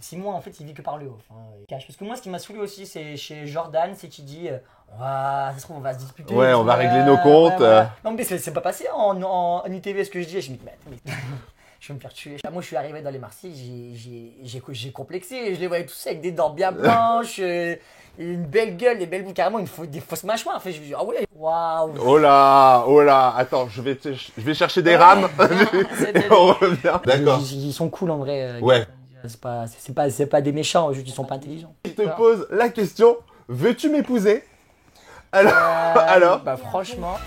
6 mois, en fait, il vit que par le haut. Enfin, il cache. Parce que moi, ce qui m'a saoulé aussi, c'est chez Jordan, c'est qu'il dit ça se trouve, on va se disputer. Ouais, on va régler nos comptes. Voilà. Non, mais c'est pas passé en ITV ce que je dis. Je me dis, mais je vais me faire tuer. Moi, je suis arrivé dans les Marseillais, j'ai complexé. Je les voyais tous avec des dents bien blanches, une belle gueule, des belles boucles, carrément des fausses mâchoires. En fait, je me dis, ah ouais, waouh. Oh là, attends, je vais chercher des rames. Et on revient. D'accord. Ils sont cool en vrai. Ouais. C'est pas des méchants, juste ils sont pas intelligents. Je te pose la question, veux-tu m'épouser? Alors Bah franchement.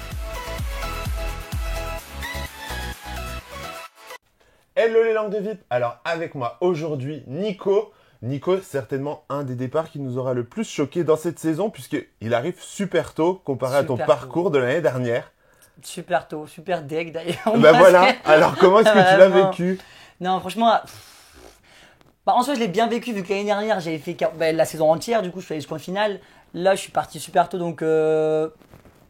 Hello les langues de VIP. Alors avec moi aujourd'hui Nico. Nico, certainement un des départs qui nous aura le plus choqué dans cette saison puisqu'il arrive super tôt comparé à ton parcours de l'année dernière. Super tôt, super deg d'ailleurs. Bah voilà, alors comment est-ce que tu l'as vécu? Non franchement, en soi je l'ai bien vécu vu que l'année dernière j'avais fait la saison entière, du coup je suis allé jusqu'en finale. Là je suis parti super tôt donc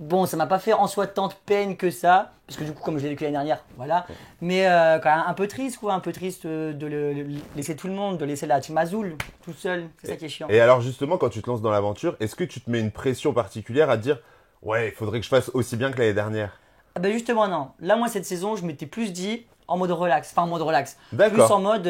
bon ça m'a pas fait en soi tant de peine que ça. Parce que du coup comme je l'ai vécu l'année dernière, voilà. Mais quand même un peu triste quoi, un peu triste de laisser tout le monde, de laisser la team Azul tout seul, c'est ça qui est chiant. Et alors justement quand tu te lances dans l'aventure, est-ce que tu te mets une pression particulière à te dire ouais il faudrait que je fasse aussi bien que l'année dernière? Ah bah justement non, là moi cette saison je m'étais plus dit en mode relax, plus en mode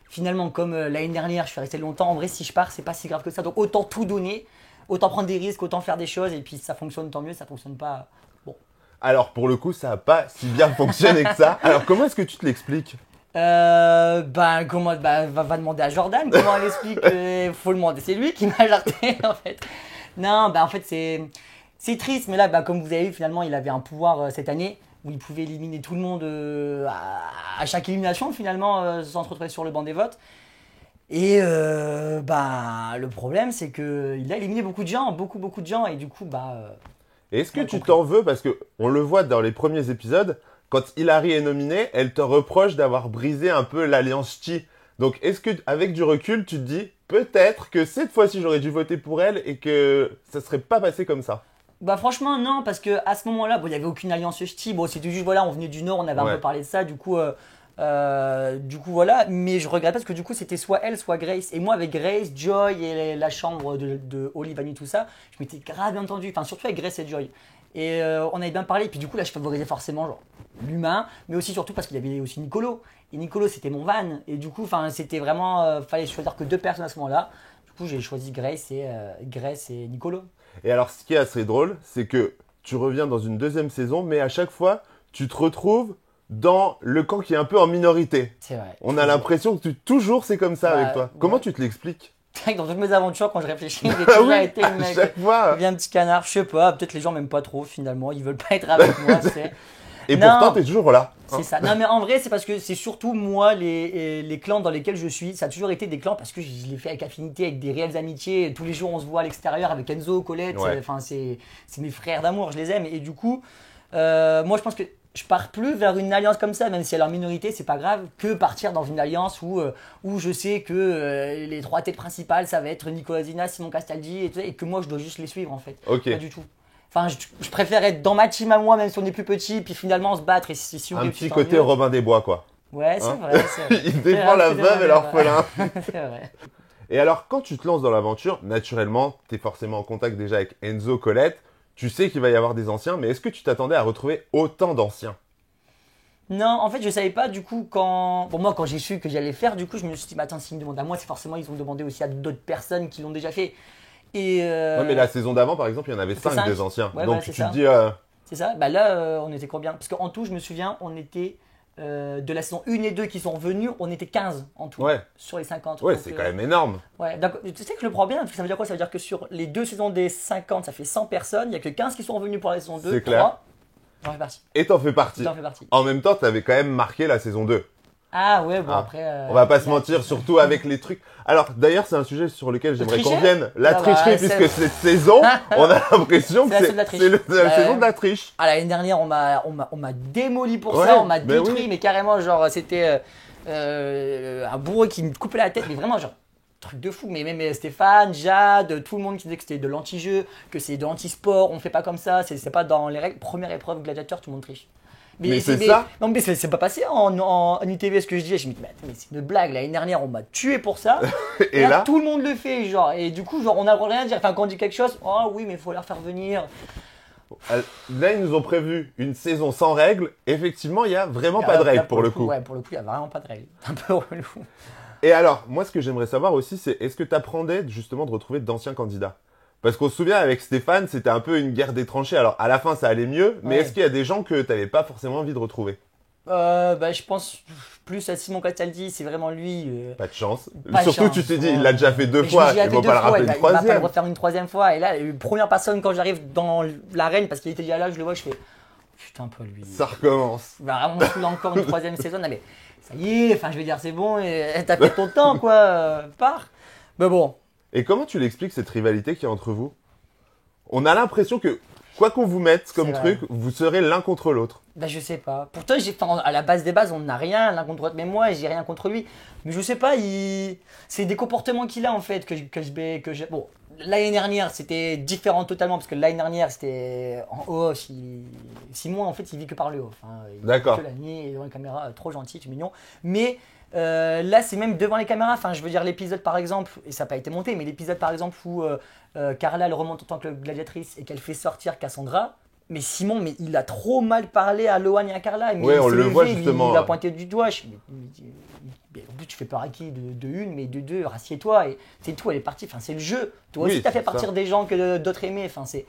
finalement comme l'année dernière je suis resté longtemps, en vrai si je pars c'est pas si grave que ça, donc autant tout donner, autant prendre des risques, autant faire des choses et puis si ça fonctionne tant mieux, ça fonctionne pas, bon. Alors pour le coup ça n'a pas si bien fonctionné que ça, alors comment est-ce que tu te l'expliques? Va demander à Jordan comment elle explique, faut le demander, c'est lui qui m'a jarté en fait. Non en fait c'est triste, mais là, comme vous avez vu, finalement, il avait un pouvoir cette année où il pouvait éliminer tout le monde à chaque élimination, finalement, sans se retrouver sur le banc des votes. Et le problème, c'est qu'il a éliminé beaucoup de gens, beaucoup de gens, et du coup, Et est-ce que tu t'en veux? Parce qu'on le voit dans les premiers épisodes, quand Hilary est nominée, elle te reproche d'avoir brisé un peu l'alliance Chi. Donc, est-ce que avec du recul, tu te dis peut-être que cette fois-ci, j'aurais dû voter pour elle et que ça serait pas passé comme ça? Bah franchement non, parce que à ce moment-là, il y avait aucune alliance ch'ti. Bon, c'était juste voilà, on venait du Nord, on avait un peu parlé de ça, du coup voilà. Mais je regrette parce que du coup c'était soit elle, soit Grace. Et moi avec Grace, Joy et la chambre de Olivani tout ça, je m'étais grave bien entendu. Enfin surtout avec Grace et Joy. Et on avait bien parlé. Et puis du coup là, je favorisais forcément genre l'humain, mais aussi surtout parce qu'il y avait aussi Nicolo. Et Nicolo c'était mon van. Et du coup, c'était vraiment fallait choisir que 2 personnes à ce moment-là. Du coup, j'ai choisi Grace et Nicolo. Et alors, ce qui est assez drôle, c'est que tu reviens dans une deuxième saison, mais à chaque fois, tu te retrouves dans le camp qui est un peu en minorité. C'est vrai. On a l'impression que toujours c'est comme ça avec toi. Comment tu te l'expliques? Dans toutes mes aventures, quand je réfléchis, j'ai toujours été le mec. Chaque fois. Il y a un petit canard, je sais pas, peut-être les gens m'aiment pas trop finalement, ils veulent pas être avec moi, c'est. Et pourtant, t'es toujours là. C'est ça. Non, mais en vrai, c'est parce que c'est surtout moi, les clans dans lesquels je suis. Ça a toujours été des clans parce que je l'ai fait avec affinité, avec des réelles amitiés. Tous les jours, on se voit à l'extérieur avec Enzo, Colette. Enfin, c'est mes frères d'amour, je les aime. Et du coup, moi, je pense que je pars plus vers une alliance comme ça, même si elle est en minorité, c'est pas grave, que partir dans une alliance où je sais que les 3 têtes principales, ça va être Nicolas Zina, Simon Castaldi, et que moi, je dois juste les suivre en fait. Okay. Pas du tout. Enfin, je préfère être dans ma team à moi, même si on est plus petit, puis finalement se battre. Et si un petit côté Robin des Bois, quoi. Ouais, c'est vrai. Il défend la veuve et l'orphelin. C'est vrai. Et alors, quand tu te lances dans l'aventure, naturellement, tu es forcément en contact déjà avec Enzo, Colette. Tu sais qu'il va y avoir des anciens, mais est-ce que tu t'attendais à retrouver autant d'anciens? Non, en fait, je savais pas, du coup, moi, quand j'ai su que j'allais faire, du coup, je me suis dit, attends, s'ils me demandent à moi, c'est forcément, ils ont demandé aussi à d'autres personnes qui l'ont déjà fait. Ouais, mais la saison d'avant, par exemple, il y en avait 5 des anciens. Ouais, donc tu te dis. C'est ça. Là, on était combien? Parce qu'en tout, je me souviens, on était de la saison 1 et 2 qui sont revenus, on était 15 en tout. Sur les 50. Ouais, donc, c'est quand même énorme. Ouais, tu sais que je le prends bien, parce que ça veut dire quoi? Ça veut dire que sur les 2 saisons des 50, ça fait 100 personnes. Il n'y a que 15 qui sont revenus pour la saison 2. C'est clair. J'en fais partie. Et t'en fais partie. En même temps, t'avais quand même marqué la saison 2. Ah ouais, bon après... on va pas se mentir, surtout avec les trucs... Alors d'ailleurs, c'est un sujet sur lequel j'aimerais qu'on vienne. La tricherie, puisque cette saison, on a l'impression que c'est la saison de la triche. Ah, l'année dernière, on m'a démoli pour ça, on m'a détruit, mais carrément, genre, c'était un bourreau qui me coupait la tête, mais vraiment, genre, truc de fou. Mais même Stéphane, Jade, tout le monde qui disait que c'était de l'anti-jeu, que c'est de l'anti-sport, on fait pas comme ça, c'est pas dans les règles. Première épreuve gladiateur, tout le monde triche. Mais c'est ça. Non, mais c'est pas passé en ITV ce que je disais. Je me dis, mais c'est une blague. L'année dernière, on m'a tué pour ça. Et là, tout le monde le fait, genre. Et du coup, genre, on n'a rien à dire. Enfin, quand on dit quelque chose, oh oui, mais il faut leur faire venir. là, ils nous ont prévu une saison sans règles. Effectivement, il n'y a vraiment pas de règles pour le coup. Ouais, pour le coup, il n'y a vraiment pas de règles. Un peu relou. Et alors, moi, ce que j'aimerais savoir aussi, c'est est-ce que tu apprenais justement de retrouver d'anciens candidats? Parce qu'on se souvient, avec Stéphane, c'était un peu une guerre des tranchées. Alors, à la fin, ça allait mieux, mais est-ce qu'il y a des gens que tu n'avais pas forcément envie de retrouver? Je pense plus à Simon Castaldi, c'est vraiment lui. Pas de chance. Pas de Surtout, chance, tu t'es dit, ouais. il l'a déjà fait deux Mais fois, je me dis, il ne va pas le rappeler une il va pas le troisième. refaire une troisième fois. Et là, première personne, quand j'arrive dans l'arène, parce qu'il était déjà là, je le vois, je fais putain, pas lui. Ça recommence. Il va vraiment saouler encore une troisième saison. Non, mais ça y est, enfin, je veux dire, c'est bon, t'as fait ton temps, quoi, pars. Mais bon. Et comment tu l'expliques, cette rivalité qu'il y a entre vous? On a l'impression que, quoi qu'on vous mette comme truc, vous serez l'un contre l'autre. Bah, je sais pas. Pourtant, à la base des bases, on n'a rien l'un contre l'autre. Mais moi, j'ai rien contre lui. Mais je sais pas, c'est des comportements qu'il a en fait que j'ai. Bon, l'année dernière, c'était différent totalement parce que l'année dernière, c'était en off. Simon, en fait, il vit que par le off. Hein. D'accord. Que la nuit et devant les caméras, trop gentil, tout mignon. Mais là, c'est même devant les caméras. Enfin, je veux dire, l'épisode par exemple, et ça n'a pas été monté, mais l'épisode par exemple où Carla elle remonte en tant que gladiatrice et qu'elle fait sortir Cassandra. Mais Simon, mais il a trop mal parlé à Lohan et à Carla. Mais on le voit justement. Il a pointé du doigt. Mais en plus, tu fais peur à qui de une, mais de deux, rassieds-toi. Et c'est tout, elle est partie. Enfin, c'est le jeu. Toi aussi, t'as fait partir des gens que d'autres aimaient. Enfin, c'est.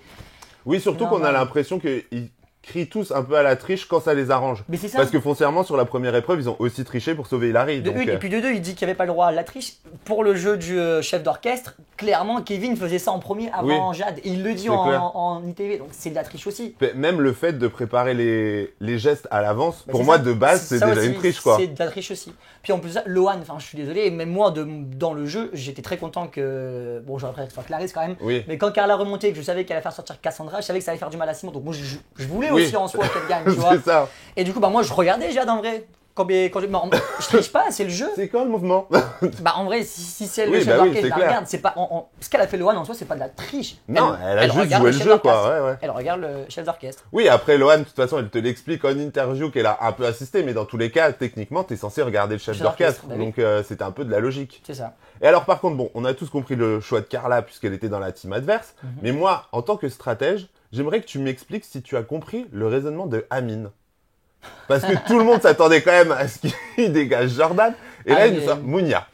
Oui, surtout qu'on a l'impression qu'ils crient tous un peu à la triche quand ça les arrange. Mais c'est ça. Parce que foncièrement, sur la première épreuve, ils ont aussi triché pour sauver Hilary. De une, et puis de deux, il dit qu'il n'y avait pas le droit à la triche. Pour le jeu du chef d'orchestre, clairement, Kevin faisait ça en premier avant Jade. Et il le dit en ITV, donc c'est de la triche aussi. Même le fait de préparer les gestes à l'avance, pour moi, de base, c'est déjà une triche, quoi. C'est de la triche aussi. Puis en plus, Lohan, enfin, je suis désolé, même moi, dans le jeu, j'étais très content que. Bon, j'aurais préféré que ce soit Clarisse quand même. Oui. Mais quand Carla remontait et que je savais qu'elle allait faire sortir Cassandra, je savais que ça allait faire du mal à Simon. Donc moi, je voulais aussi en soi qu'elle gagne, tu vois. C'est ça. Et du coup, moi, je regardais Jade en vrai. Je triche pas, c'est le jeu. C'est quoi le mouvement? Bah en vrai, si c'est le chef d'orchestre, je la regarde. C'est pas, ce qu'elle a fait Lohan en soi, c'est pas de la triche. Non, elle a juste joué le jeu, quoi. Ouais. Elle regarde le chef d'orchestre. Oui, après Lohan, de toute façon, elle te l'explique en interview qu'elle a un peu assisté, mais dans tous les cas, techniquement, t'es censé regarder le chef d'orchestre. Bah donc c'était un peu de la logique. C'est ça. Et alors par contre, bon, on a tous compris le choix de Carla puisqu'elle était dans la team adverse. Mais moi, en tant que stratège, j'aimerais que tu m'expliques si tu as compris le raisonnement de Amine. Parce que tout le monde s'attendait quand même à ce qu'il dégage Jordan. Et là, il nous sort Mounia.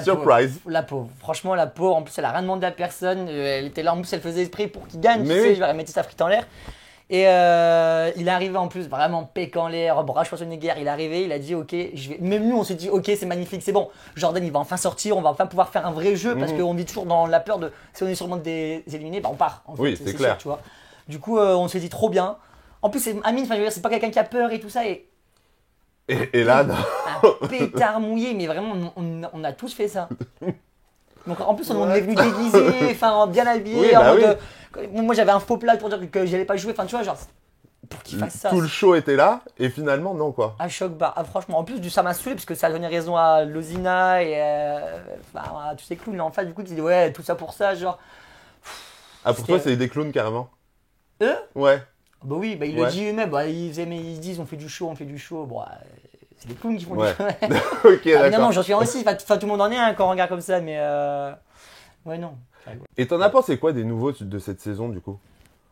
Surprise. La pauvre. Franchement, la pauvre. En plus, elle a rien demandé à personne. Elle était là. En plus, elle faisait esprit pour qu'il gagne. Mais tu sais, je vais mettre sa frite en l'air. Et il est arrivé en plus vraiment pec en l'air, bras Schwarzenegger. Il est arrivé, il a dit ok, même nous on s'est dit ok, c'est magnifique, c'est bon. Jordan il va enfin sortir, on va enfin pouvoir faire un vrai jeu parce qu'on vit toujours dans la peur de si on est sûrement des éliminés, bah on part. En fait, oui, c'est clair. Sûr, tu vois. Du coup, on s'est dit trop bien. En plus, Amine, c'est pas quelqu'un qui a peur et tout ça. Et là, non. Un pétard mouillé, mais vraiment, on a tous fait ça. Donc en plus, on est venu déguisé, enfin bien habillé. Moi, j'avais un faux plat pour dire que j'allais pas jouer. Enfin, tu vois, genre pour qu'il fasse ça. Tout le show était là et finalement non quoi. À choc bar. Franchement, en plus ça m'a saoulé parce que ça a donné raison à Lozina et à tous ces clowns là en face. Du coup, tu dis ouais, tout ça pour ça, genre. Ah pour toi, c'est des clowns carrément. Eux? Ouais. Bah oui, bah il le dit eux-mêmes. Bah, ils disent on fait du show. Bon, c'est des clowns qui font du show. Ok, d'accord. Non, j'en suis un aussi. Enfin, tout le monde en est un quand on regarde comme ça, mais ouais, non. Et t'en as pensé quoi des nouveaux de cette saison du coup?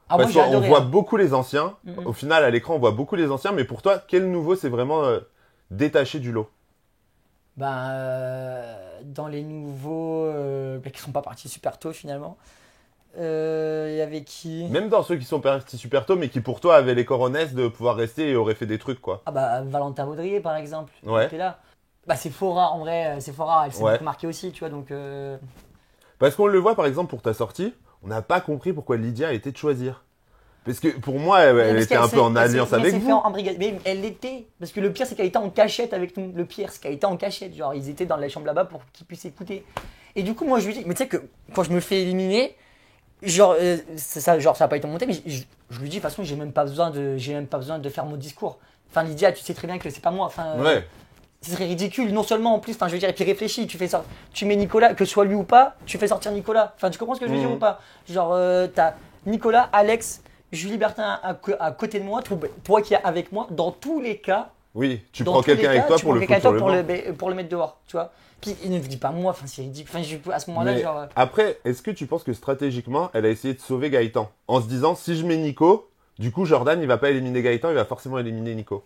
Parce qu'on voit beaucoup les anciens. Au final, à l'écran, on voit beaucoup les anciens. Mais pour toi, quel nouveau c'est vraiment détaché du lot? Dans les nouveaux qui sont pas partis super tôt finalement. Il y avait qui? Même dans ceux qui sont partis super tôt, mais qui pour toi avaient les coronesses de pouvoir rester et auraient fait des trucs quoi. Ah bah Valentin Baudrier par exemple. Ouais. Était là. Bah c'est Fora en vrai, elle s'est beaucoup marquée aussi, tu vois donc. Parce qu'on le voit par exemple pour ta sortie, on n'a pas compris pourquoi Lydia a été de choisir. Parce que pour moi, elle était un peu en alliance avec vous. En brigade. Mais elle l'était. Parce que le pire, c'est qu'elle était en cachette avec nous. Le pire, c'est qu'elle était en cachette. Genre, ils étaient dans la chambre là-bas pour qu'ils puissent écouter. Et du coup, moi, je lui dis, mais tu sais que quand je me fais éliminer, ça a pas été monté, mais je lui dis, de toute façon, j'ai même pas besoin de faire mon discours. Enfin, Lydia, tu sais très bien que c'est pas moi. Enfin, ouais. Ce serait ridicule, non seulement en plus, enfin je veux dire, et puis réfléchis, tu mets Nicolas, que ce soit lui ou pas, tu fais sortir Nicolas. Enfin, tu comprends ce que je veux dire ou pas? Genre, t'as Nicolas, Alex, Julie Bertin à côté de moi, toi qui es avec moi, dans tous les cas. Oui, tu prends quelqu'un avec toi pour le foutre sur le banc. Pour le mettre dehors, tu vois. Puis il ne dit pas moi, enfin c'est ridicule. Enfin, à ce moment-là, Mais genre. Après, est-ce que tu penses que stratégiquement, elle a essayé de sauver Gaëtan en se disant si je mets Nico, du coup Jordan il va pas éliminer Gaëtan, il va forcément éliminer Nico.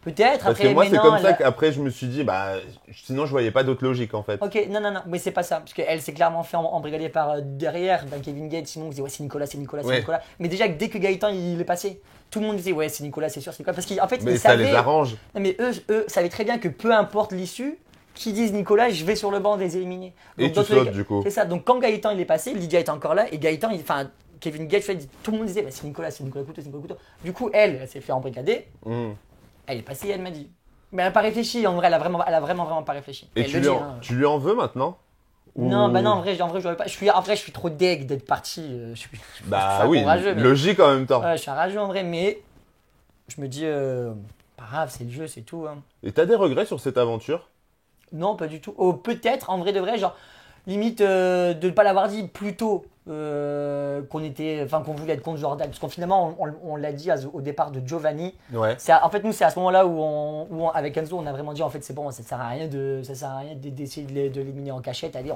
Peut-être. Parce après, que moi mais c'est non, comme ça qu'après je me suis dit bah sinon je voyais pas d'autre logique en fait. Ok, non, mais c'est pas ça. Parce qu'elle s'est clairement fait embrigader par derrière Kevin Gates. Sinon, on disait ouais, c'est Nicolas, c'est Nicolas, c'est Ouais. Nicolas. Mais déjà, dès que Gaëtan il est passé, tout le monde disait ouais, c'est Nicolas, c'est sûr, c'est Nicolas. Parce qu'en fait, Mais ils ça savaient. les arrange. Non, mais eux savaient très bien que peu importe l'issue, qui disent Nicolas, je vais sur le banc les éliminer. Et Donc, tu sautes du coup. c'est ça. Donc quand Gaëtan il est passé, Lydia est encore là. Et Gaëtan, Kevin Gates, tout le monde disait bah, c'est Nicolas Couteau, c'est Nicolas Couteau. Du coup, elle s'est fait embrigader. Elle est passée et elle m'a dit. Mais elle n'a pas réfléchi, en vrai, elle a vraiment pas réfléchi. Et tu lui en veux maintenant? Non, bah non, en vrai, je n'aurais pas. Je suis trop deg d'être parti. Je suis oui, rageux, logique en même temps. Ouais, je suis un rageux en vrai, mais je me dis, pas grave, c'est le jeu, c'est tout. Hein. Et t'as des regrets sur cette aventure? Non, pas du tout. Oh, peut-être, en vrai de vrai, genre, limite de ne pas l'avoir dit plus tôt qu'on voulait être contre Jordan. Parce qu'en finalement, on l'a dit au départ de Giovanni. Ouais. En fait, nous, c'est à ce moment-là où avec Enzo, on a vraiment dit, en fait, c'est bon, ça sert à rien d'essayer de l'éliminer en cachette. Allez,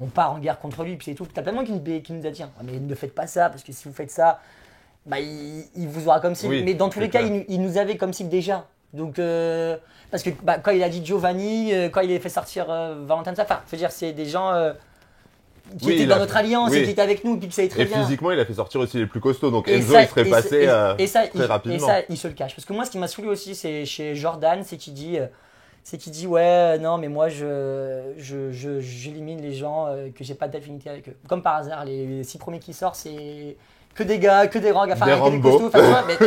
on part en guerre contre lui, puis c'est tout. T'as plein de gens qui nous a dit, mais ne faites pas ça, parce que si vous faites ça, bah, il vous aura comme cible. Oui, mais dans tous les cas, il nous avait comme cible déjà. Donc, parce que quand il a dit Giovanni, quand il a fait sortir Valentin, enfin, je veux dire, c'est des gens qui étaient dans notre alliance et qui étaient avec nous, puis qui savaient très bien. Et physiquement, il a fait sortir aussi les plus costauds, donc Enzo, il serait passé très rapidement. Et ça, il se le cache. Parce que moi, ce qui m'a saoulé aussi, c'est chez Jordan, c'est qu'il dit ouais, non, mais moi, j'élimine les gens que j'ai pas d'affinité avec eux. Comme par hasard, les 6 premiers qui sortent, c'est que des gars, que des rangs, enfin, que des costauds.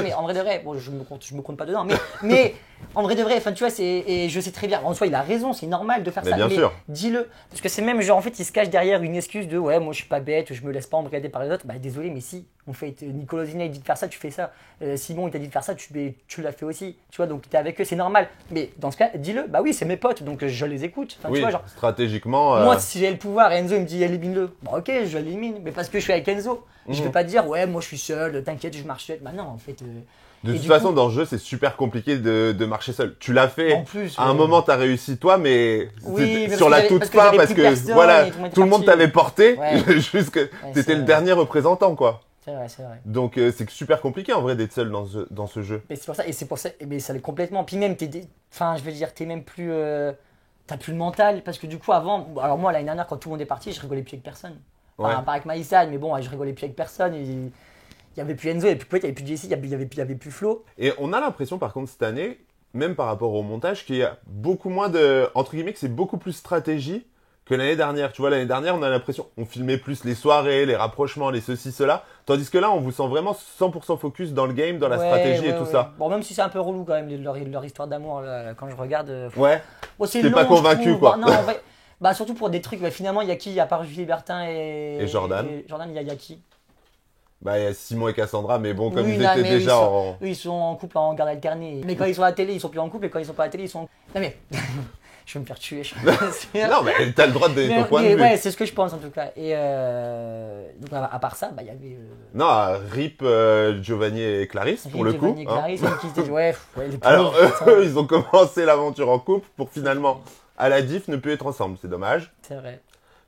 Mais en vrai de vrai, bon, je me compte pas dedans, mais en vrai de vrai, enfin, tu vois, et je sais très bien, en soi, il a raison, c'est normal de faire ça. Bien sûr. Dis-le. Parce que c'est même, genre, en fait, il se cache derrière une excuse de ouais, moi, je suis pas bête, je me laisse pas embrigader par les autres. Bah, désolé, mais si, en fait, Nicolas Zina, il dit de faire ça, tu fais ça. Simon, il t'a dit de faire ça, tu l'as fait aussi. Tu vois, donc t'es avec eux, c'est normal. Mais dans ce cas, dis-le, bah oui, c'est mes potes, donc je les écoute. Enfin, oui, tu vois, genre, stratégiquement. moi, si j'ai le pouvoir et Enzo, il me dit élimine-le. Bon, ok, je l'élimine, mais parce que je suis avec Enzo. Je vais pas dire ouais, moi, je suis seul, t'inquiète, je marche seul. Bah non, en fait. De toute façon, dans ce jeu, c'est super compliqué de marcher seul. Tu l'as fait. En plus, à un moment, t'as réussi toi, mais oui, sur la toute fin, parce que voilà, tout le monde t'avait porté, juste que t'étais le dernier représentant, quoi. C'est vrai, c'est vrai. Donc c'est super compliqué en vrai d'être seul dans ce jeu. Mais c'est pour ça, mais ça l'est complètement. Puis même, enfin, je veux dire, t'es même plus, t'as plus le mental, parce que du coup, avant, alors moi, l'année dernière, quand tout le monde est parti, je rigolais plus avec personne. Enfin, pas avec Maïsan, mais bon, je rigolais plus avec personne. Il y avait plus Enzo, il y avait plus Poète, il y avait plus Jessie, il y avait plus Flo. Et on a l'impression par contre cette année, même par rapport au montage, qu'il y a beaucoup moins de, entre guillemets, que c'est beaucoup plus stratégie que l'année dernière. Tu vois, l'année dernière, on a l'impression, on filmait plus les soirées, les rapprochements, les ceci, cela. Tandis que là, on vous sent vraiment 100% focus dans le game, dans la stratégie et tout ça. Bon, même si c'est un peu relou quand même, leur histoire d'amour, quand je regarde. Ouais. Bon, t'es pas convaincu, quoi. Non, en vrai, surtout pour des trucs, finalement, il y a qui, à part Julie Bertin et Jordan. Jordan, il y a qui? Bah, il y a Simon et Cassandra, mais bon, comme oui, ils étaient déjà eux, ils sont en couple en garde alternée. Mais quand ils sont à la télé, ils sont plus en couple, et quand ils sont pas à la télé, ils sont. Non, mais. Je vais me faire tuer. Non, mais t'as le droit de donner ton point de vue. Ouais, c'est ce que je pense en tout cas. Et donc, à part ça, il y avait. Non, RIP Giovanni et Clarisse, pour le coup. Giovanni et Clarisse, qui se disent, ouais, les pauvres. Alors, eux, ils ont commencé l'aventure en couple pour finalement, à la diff, ne plus être ensemble. C'est dommage. C'est vrai.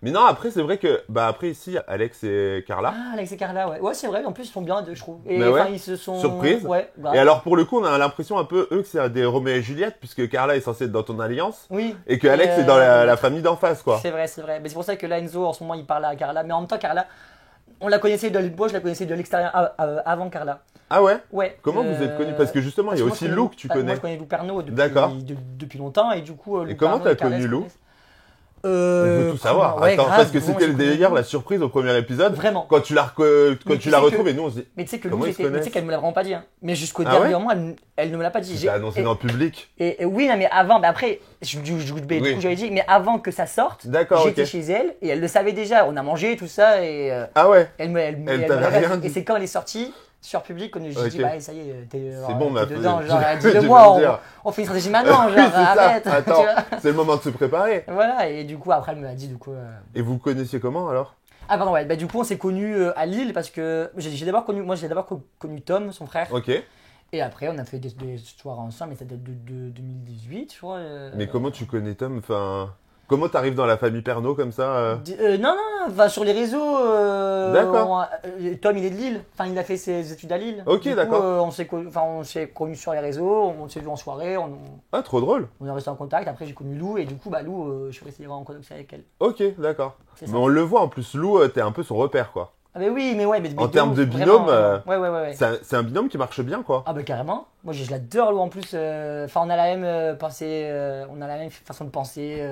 Mais non, après, c'est vrai que, après, ici, Alex et Carla. Ah, Alex et Carla, ouais. Ouais, c'est vrai, en plus, ils sont bien deux, je trouve. Et ils se sont. Surprise. Ouais, et alors, pour le coup, on a l'impression un peu, eux, que c'est des Roméo et Juliette, puisque Carla est censée être dans ton alliance. Oui. Et que Alex est dans la famille d'en face, quoi. C'est vrai, c'est vrai. Mais c'est pour ça que là, Enzo, en ce moment, il parle à Carla. Mais en même temps, Carla, moi, je la connaissais de l'extérieur avant Carla. Ah ouais? Ouais. Comment vous êtes connus? Parce que justement, il y a aussi Lou que tu connais. Moi, je connais Lou Pernaud depuis longtemps. Et du coup, Lou et comment Pernaud t'as connu Lou? On veut tout savoir. Ouais, attends, grave, parce que c'était le délire, la surprise au premier épisode. Vraiment. Quand tu la retrouves et nous on se dit. Mais tu sais que comment Lou, qu'elle ne me l'a vraiment pas dit. Hein. Mais jusqu'au dernier moment, elle ne me l'a pas dit. J'ai annoncé dans le public. Et oui, non, mais avant, après, du coup, j'avais dit, mais avant que ça sorte, j'étais chez elle et elle le savait déjà. On a mangé tout ça et. Ah ouais. Elle t'avait rien dit. Et c'est quand elle est sortie. Sur public, on je dis bah ça y est, t'es bon, dedans, genre dis-le-moi, on fait une stratégie maintenant, genre arrête. Attends, c'est le moment de se préparer. Voilà, et du coup après elle me l'a dit du coup. Et vous connaissiez comment alors? Ah pardon, ouais. Bah, du coup, on s'est connus à Lille parce que j'ai d'abord connu Tom, son frère. Ok. Et après, on a fait des soirées ensemble, mais ça date de 2018, je crois. Mais comment tu connais Tom? Enfin, comment t'arrives dans la famille Pernod comme ça? Non, non, enfin, sur les réseaux, D'accord. Tom il est de Lille, enfin il a fait ses études à Lille. Ok, Du coup, d'accord. on s'est connus sur les réseaux, on s'est vu en soirée, Ah, trop drôle. on est resté en contact. Après j'ai connu Lou et du coup, bah Lou, je suis resté en contact avec elle. Ok, d'accord. C'est Mais ça. on le voit en plus, Lou, t'es un peu son repère, quoi. Ah, mais oui, mais ouais, mais En de termes ouf, de vraiment, binôme, vraiment. Ouais. c'est un binôme qui marche bien, quoi. Ah, bah carrément. Moi, je l'adore, Lou en plus. Enfin, on a la même pensée, on a la même façon de penser.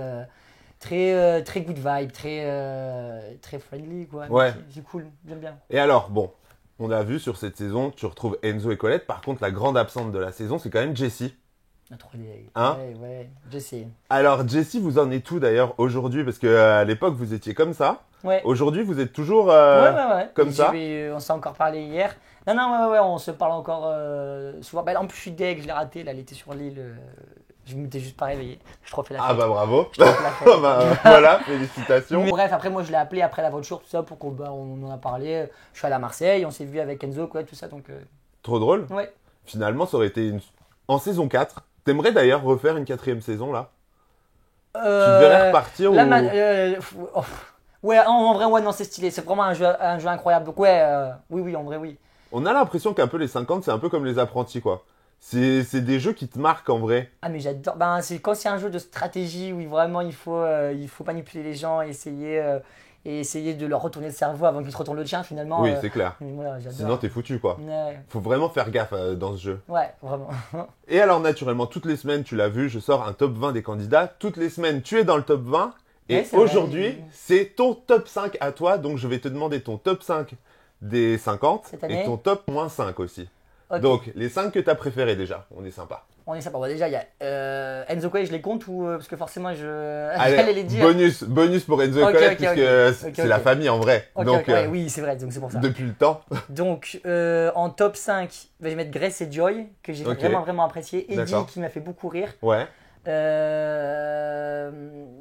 Très good vibe, très friendly, quoi. Ouais. C'est cool, j'aime bien. Et alors, bon, on a vu sur cette saison, tu retrouves Enzo et Colette. Par contre, la grande absente de la saison, c'est quand même Jessie. Ah, trop des... Hein? Ouais, je sais. Alors, Jessie, vous en êtes tout d'ailleurs aujourd'hui? Parce qu'à l'époque, vous étiez comme ça. Ouais. Aujourd'hui, vous êtes toujours Ouais. comme ça? On s'est encore parlé hier. Non, ouais, on se parle encore souvent. Bah, en plus, je suis deg, je l'ai raté. Là, elle était sur l'île. Je m'étais juste pas réveillé. Je refais la fête. Ah bah bravo. Je te refais la fête. Bah, voilà, félicitations. Mais bref, après, moi, je l'ai appelé après la voiture, tout ça, pour qu'on on en a parlé. Je suis allé à Marseille, on s'est vu avec Enzo, quoi, tout ça. Donc, Trop drôle. ouais. Finalement, ça aurait été en saison 4. T'aimerais d'ailleurs refaire une 4e saison là? Tu te verrais repartir là, ou... ouais, en vrai, ouais, non, c'est stylé. C'est vraiment un jeu incroyable. Donc, ouais, oui, en vrai, oui. On a l'impression qu'un peu les 50, c'est un peu comme les apprentis, quoi. C'est des jeux qui te marquent en vrai. Ah, mais j'adore. Ben, c'est quand c'est un jeu de stratégie où vraiment il faut manipuler les gens et essayer de leur retourner le cerveau avant qu'ils se retournent le tien, finalement. Oui, c'est clair. Voilà, j'adore. Sinon, t'es foutu, quoi. Ouais, Faut vraiment faire gaffe dans ce jeu. vraiment. Et alors, naturellement, toutes les semaines, tu l'as vu, je sors un top 20 des candidats. Toutes les semaines, tu es dans le top 20. Et Ouais, c'est vrai. aujourd'hui, c'est ton top 5 à toi. Donc, je vais te demander ton top 5 des 50 Cette année et ton top moins 5 aussi. Ok. Donc, les 5 que tu as préférés déjà. On est sympa. On est sympa. Bon, déjà, il y a Enzo Coué, je les compte ou parce que forcément, Allez, j'allais les dire. bonus pour Enzo et Ok, Colette, ok, puisque ok. c'est la famille en vrai. Ok, Donc, ouais, oui, c'est vrai, donc c'est pour ça. depuis le temps. Donc, en top 5, je vais mettre Grace et Joy, que j'ai Ok. vraiment apprécié. Eddie, D'accord. qui m'a fait beaucoup rire. Ouais.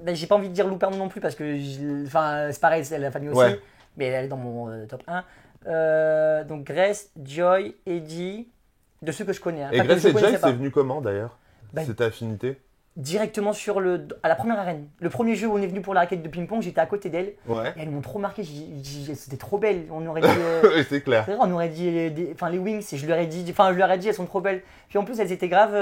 Ben, j'ai pas envie de dire Lou Pernon non plus parce que enfin, c'est pareil, c'est la famille aussi, Ouais. mais elle est dans mon top 1. Donc Grace, Joy, Eddie, de ceux que je connais. Hein. Et Pas que Grace je et Joy, connaissais c'est pas. venu comment d'ailleurs? Ben, Cette affinité? Directement à la première arène. Le premier jeu où on est venu pour la raquette de ping-pong, j'étais à côté d'elle. Ouais. Et elles m'ont trop marqué, c'était trop belle. On aurait dit. Oui, c'est clair. C'est vrai, on aurait dit les Wings, et je leur ai dit, elles sont trop belles. Puis en plus, elles étaient graves.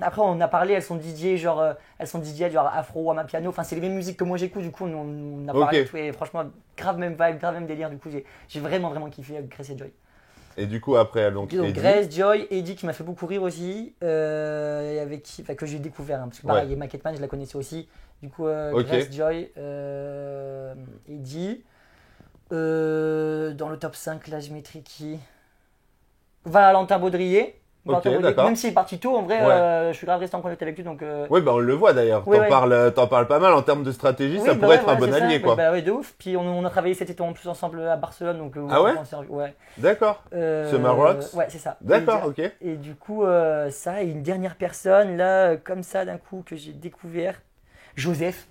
Après, on a parlé, elles sont DJ, genre afro ou amapiano. Enfin, c'est les mêmes musiques que moi j'écoute, du coup, on a parlé. Ok. Tout, et franchement, grave même vibe, grave même délire. Du coup, j'ai vraiment kiffé avec Grace et Joy. Et du coup, après, donc, Donc, Eddie. Grace, Joy, Eddie qui m'a fait beaucoup rire aussi. Et avec qui, que j'ai découvert. Hein, parce que pareil, Ouais. et Maquetman, je la connaissais aussi. Du coup, Ok. Grace, Joy, Eddie. Dans le top 5, là, je mettrais qui? Valentin Baudrier. Ok, Baudrier. d'accord. Même s'il est parti tôt, en vrai, Ouais. je suis grave resté en contact avec lui. Donc, Ouais, bah on le voit d'ailleurs. Ouais, T'en parles pas mal en termes de stratégie, oui, ça bah pourrait ouais, être un bon c'est ça. allié, quoi. Bah ouais, de ouf. Puis on a travaillé cet été en plus ensemble à Barcelone. Donc, Ah ouais? ouais. D'accord. Summer Rocks? Ouais, c'est ça. D'accord, ok. Et du coup, ça, et une dernière personne, là, comme ça, d'un coup, que j'ai découvert. Joseph.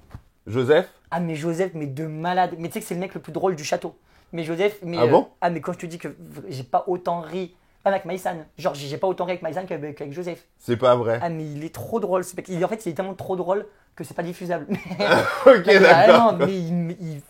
Joseph? Ah, mais Joseph, mais de malade. Mais tu sais que c'est le mec le plus drôle du château. Mais Joseph, mais. Ah bon? Mais quand je te dis que j'ai pas autant ri. Pas avec Maïsan. Genre, j'ai pas autant ri avec Maïsan qu'avec Joseph. C'est pas vrai. Ah, mais il est trop drôle. Ce mec. En fait, il est tellement trop drôle que c'est pas diffusable. Ok, Mais d'accord. vraiment,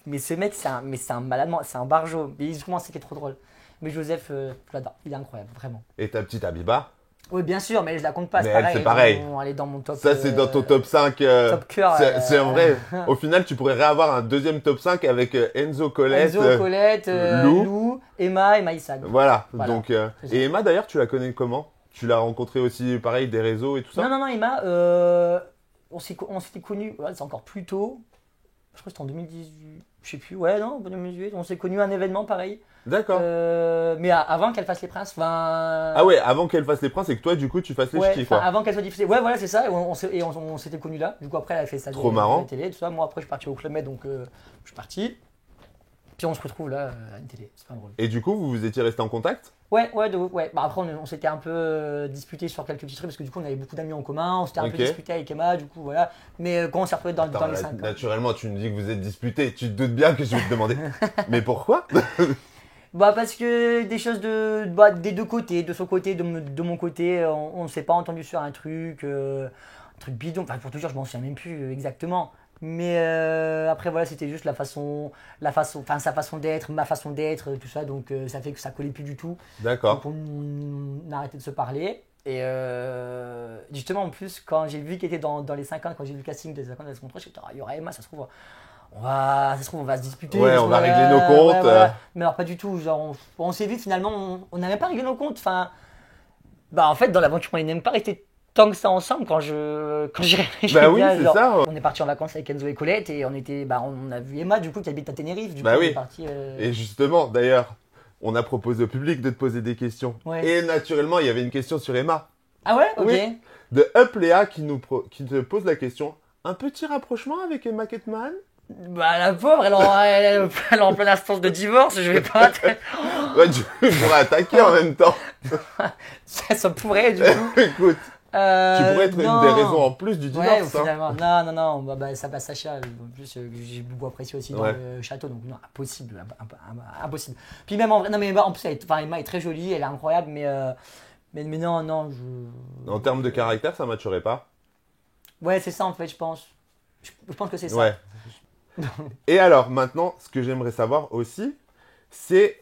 mais ce mec, c'est un malade, c'est un barjo. Mais justement, c'est qui est trop drôle. Mais Joseph, je l'adore. Il est incroyable, vraiment. Et ta petite Abiba? Oui, bien sûr, mais je la compte pas. Mais elle, c'est pareil. Elle est dans mon top. Ça, c'est dans ton top 5. Top cœur. C'est en vrai. Au final, tu pourrais réavoir un deuxième top 5 avec Enzo, Colette. Enzo, Colette, Lou. Lou, Emma et Maïsan. Voilà. Voilà. Donc, C'est ça. et Emma, d'ailleurs, tu la connais comment? Tu l'as rencontrée aussi, pareil, des réseaux et tout ça? Non, Emma, on s'était connus, ouais, c'est encore plus tôt. Je crois que c'était en 2018. Je sais plus, ouais, non, 2018. On s'est connus à un événement pareil. D'accord. Mais avant qu'elle fasse les princes, enfin. Ah ouais, avant qu'elle fasse les princes et que toi, du coup, tu fasses les Ouais, ch'tis, quoi. avant qu'elle soit diffusée. Ouais, voilà, c'est ça. Et on s'était connus là. Du coup, après, elle a fait ça Trop marrant. à la télé, tout ça. Moi, après, je suis parti au Club Med, donc je suis parti. Puis on se retrouve là à une télé. C'est pas drôle. Et du coup, vous étiez restés en contact? Ouais, ouais, ouais. Bah, après, on s'était un peu disputé sur quelques petits trucs parce que du coup, on avait beaucoup d'amis en commun. On s'était un peu Ok. disputé avec Emma, du coup, voilà. Mais quand on s'est retrouvés dans Attends, les 5 ans. naturellement, tu me dis que vous êtes disputés. Tu te doutes bien que je vais te demander. Mais pourquoi? Bah, parce que des choses des deux côtés, de son côté, de mon côté, on s'est pas entendu sur un truc bidon. Enfin, pour te dire, je m'en souviens même plus exactement. Mais après, voilà, c'était juste enfin, sa façon d'être, ma façon d'être, tout ça. Donc, ça fait que ça collait plus du tout. D'accord. Donc on a arrêté de se parler. Et justement, en plus, quand j'ai vu qu'il était dans les 50, quand j'ai vu le casting des 50 de la saison 3, je me suis dit, ah, il y aura Emma, ça se trouve, on va se disputer. Ouais, parce on que, va régler nos comptes. ouais, voilà. Mais alors, pas du tout. Genre, on s'est vu finalement, on n'a même pas réglé nos comptes. Enfin, bah, en fait, dans l'aventure, on n'est même pas resté tant que ça ensemble quand j'y réfléchis Bah oui, bien. c'est Genre, ça. on est parti en vacances avec Enzo et Colette et on a vu Emma, du coup, qui habite à Tenerife. Du Bah coup, on oui. est parti. Et justement, d'ailleurs, on a proposé au public de te poser des questions. Ouais. Et naturellement, il y avait une question sur Emma. Ah ouais? Ok. Oui. De Up Léa qui te pose la question. Un petit rapprochement avec Emma Ketman? Bah la pauvre, elle est en pleine instance de divorce, je vais pas. Ouais, tu pourrais attaquer en même temps. Ça pourrait du coup. Écoute, tu pourrais être non. une des raisons en plus du Ouais, divorce. Hein. finalement. Non. Bah, ça passe Sacha. En plus, que j'ai beaucoup apprécié aussi dans Ouais. le château. Donc, non, impossible. Impossible. Puis, même en vrai, non, mais en plus, Emma est très jolie, elle est incroyable, mais non. En termes de caractère, ça matcherait pas. Ouais, c'est ça en fait, je pense. Je pense que c'est ça. Ouais. Et alors, maintenant, ce que j'aimerais savoir aussi, c'est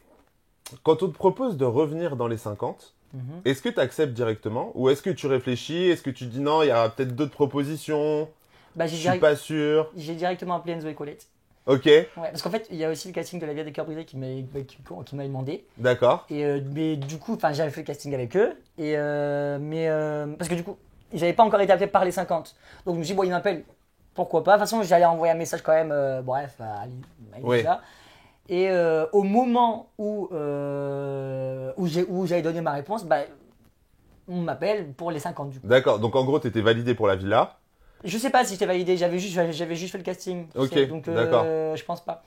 quand on te propose de revenir dans les 50, Mhm. est-ce que tu acceptes directement ou est-ce que tu réfléchis? Est-ce que tu dis non, il y aura peut-être d'autres propositions? Bah, Je suis pas sûr. j'ai directement appelé Enzo et Colette. Ok, Ouais, parce qu'en fait, il y a aussi le casting de La Vie des Cœurs Brisés qui m'a demandé. d'accord. Et mais du coup, enfin, j'avais fait le casting avec eux. Parce que du coup, j'avais pas encore été appelé par les 50. Donc je me suis dit, bon, ils m'appellent. Pourquoi pas? De toute façon, j'allais envoyer un message quand même, bref, à Oui. Lisa. Et au moment où j'avais donné ma réponse, bah, on m'appelle pour les 50 du coup. D'accord, donc en gros, tu étais validé pour la villa. Je sais pas si j'étais validé, j'avais juste fait le casting. tu Ok, sais, donc d'accord. je pense pas.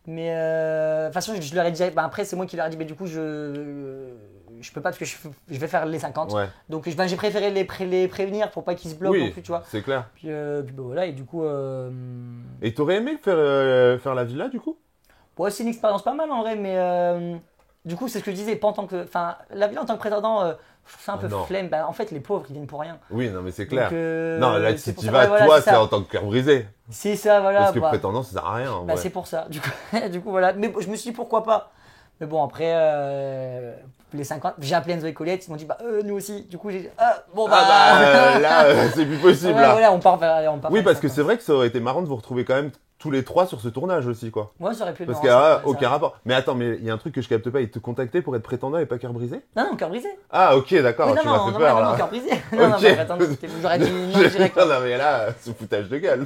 Mais de toute façon, je leur ai dit, bah, après, c'est moi qui leur ai dit, mais du coup, je peux pas parce que je vais faire les 50. Ouais. Donc j'ai préféré les prévenir pour pas qu'ils se bloquent non plus, tu vois. c'est clair. Puis bah, voilà, et du coup, Et t'aurais aimé faire la villa du coup? ouais, c'est une expérience pas mal en vrai, mais du coup, c'est ce que je disais, pas en tant que. Enfin, la ville en tant que prétendant, je trouve ça un peu non. flemme. Bah, en fait, les pauvres, ils viennent pour rien. Oui, non, mais c'est clair. Donc, Non, là, c'est si pour tu ça- vas, ouais, voilà, toi, c'est c'est ça. en tant que cœur brisé. C'est ça, voilà. Parce que bah, prétendant, ça sert à rien. bah, ouais. c'est pour ça. Du coup, du coup, voilà. Mais je me suis dit pourquoi pas. Mais bon, après, les 50, j'ai appelé Enzo et Colette, ils m'ont dit, bah, nous aussi. Du coup, j'ai dit, ah, bon, bah. Là, c'est plus possible. ouais, là. voilà, on part Oui, vers parce les que 50. c'est vrai que ça aurait été marrant de vous retrouver quand même tous les trois sur ce tournage aussi, quoi. Moi, ça aurait pu être Parce marrant, qu'il n'y a ça, aucun ça. rapport. Mais attends, mais il y a un truc que je capte pas. Ils te contactaient pour être prétendant et pas cœur brisé? Non, cœur brisé. Ah, ok, d'accord. Oui, Tu m'as fait peur, non, là. cœur brisé. Non, Ok. non, attends, j'aurais dit non direct. non, mais là, ce foutage de gueule.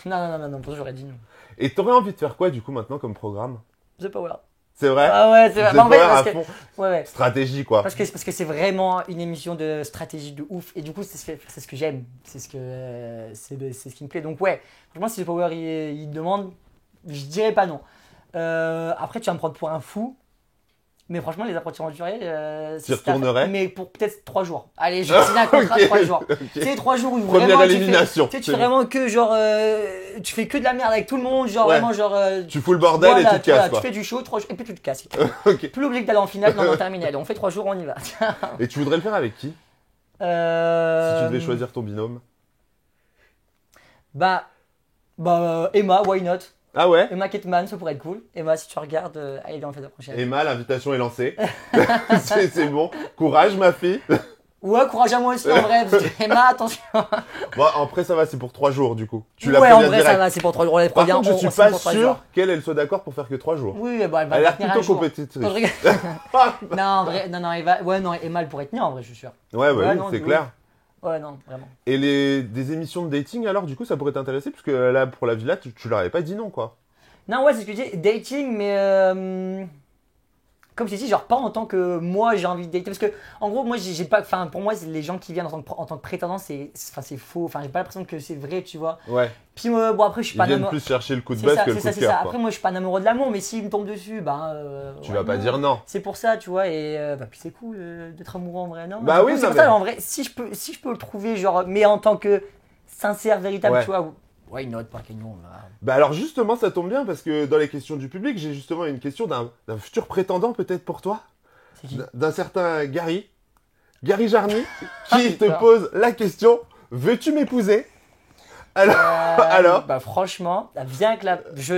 Non, j'aurais dit non. Et t'aurais envie de faire quoi, du coup, maintenant, comme programme? The Power. C'est vrai? Ah ouais, c'est vrai. The Bah, en fait, Power parce à que, fond. ouais. Stratégie, quoi. Parce que c'est vraiment une émission de stratégie de ouf. Et du coup, c'est ce que j'aime. C'est ce qui me plaît. Donc, ouais, franchement, si The Power il demande, je dirais pas non. Après, tu vas me prendre pour un fou. Mais franchement, les apprentis aventuriers, Tu y retournerais? mais pour peut-être 3 jours. Allez, je vais signer un contrat de 3 jours. Ok. C'est 3 jours où Première vraiment élimination. tu C'est fais vraiment que genre, tu fais que de la merde avec tout le monde, genre Ouais. vraiment genre. Tu fous le bordel voilà, et tu te casses, quoi. Tu fais du show, 3 jours, et puis tu te casses. Ok. Plus obligé d'aller en finale, non, terminé. Allez, on fait 3 jours, on y va. Et tu voudrais le faire avec qui? Si tu devais choisir ton binôme. Bah, Emma, why not? Ah ouais? Emma Ketman, ça pourrait être cool. Emma, si tu regardes, allez, on le fait la prochaine. Emma, l'invitation est lancée. c'est bon. Courage, ma fille. Ouais, courage à moi aussi en vrai, parce que Emma, attention. Bon, après, ça va, c'est pour 3 jours, du coup. Tu l'as Ouais, en prévenu vrai, ça direct. va, c'est pour 3 jours. On les Par prévient, contre, je on suis signe pas pour 3 sûr jours. qu'elle soit d'accord pour faire que 3 jours. Oui, bah, elle va Elle a l'air tenir un plutôt jour. compétitrice. Non, je rigole. Non, en vrai, non, Eva, ouais, non, Emma, elle pourrait tenir en vrai, je suis sûr. Ouais, bah Ouais, oui, non, c'est oui. clair. Ouais, non, vraiment. Et des émissions de dating, alors, du coup, ça pourrait t'intéresser? Parce que là, pour la villa, tu leur avais pas dit non, quoi. Non, ouais, c'est ce que je dis, dating, mais comme je t'ai dit, genre pas en tant que moi j'ai envie de dater. Parce que, en gros, moi j'ai pas. Enfin, pour moi, les gens qui viennent en tant que prétendant, c'est faux. Enfin, j'ai pas l'impression que c'est vrai, tu vois. Ouais. Puis, bon, après, je suis Ils pas viennent amoureux. plus chercher le coup de buzz que le coup de C'est cœur. ça. quoi. Après, moi, je suis pas un amoureux de l'amour, mais s'il me tombe dessus, Tu vas pas dire non. C'est pour ça, tu vois. Et puis c'est cool d'être amoureux en vrai, non? Bah oui, c'est non, pour ça, en vrai, si je peux le trouver, genre, mais en tant que sincère, véritable, Ouais. tu vois. Why not, pas non. Bah alors justement, ça tombe bien parce que dans les questions du public, j'ai justement une question d'un futur prétendant peut-être pour toi. C'est qui? D'un certain Gary Jarny, qui te putain. pose la question, veux-tu m'épouser? Alors Bah franchement, viens avec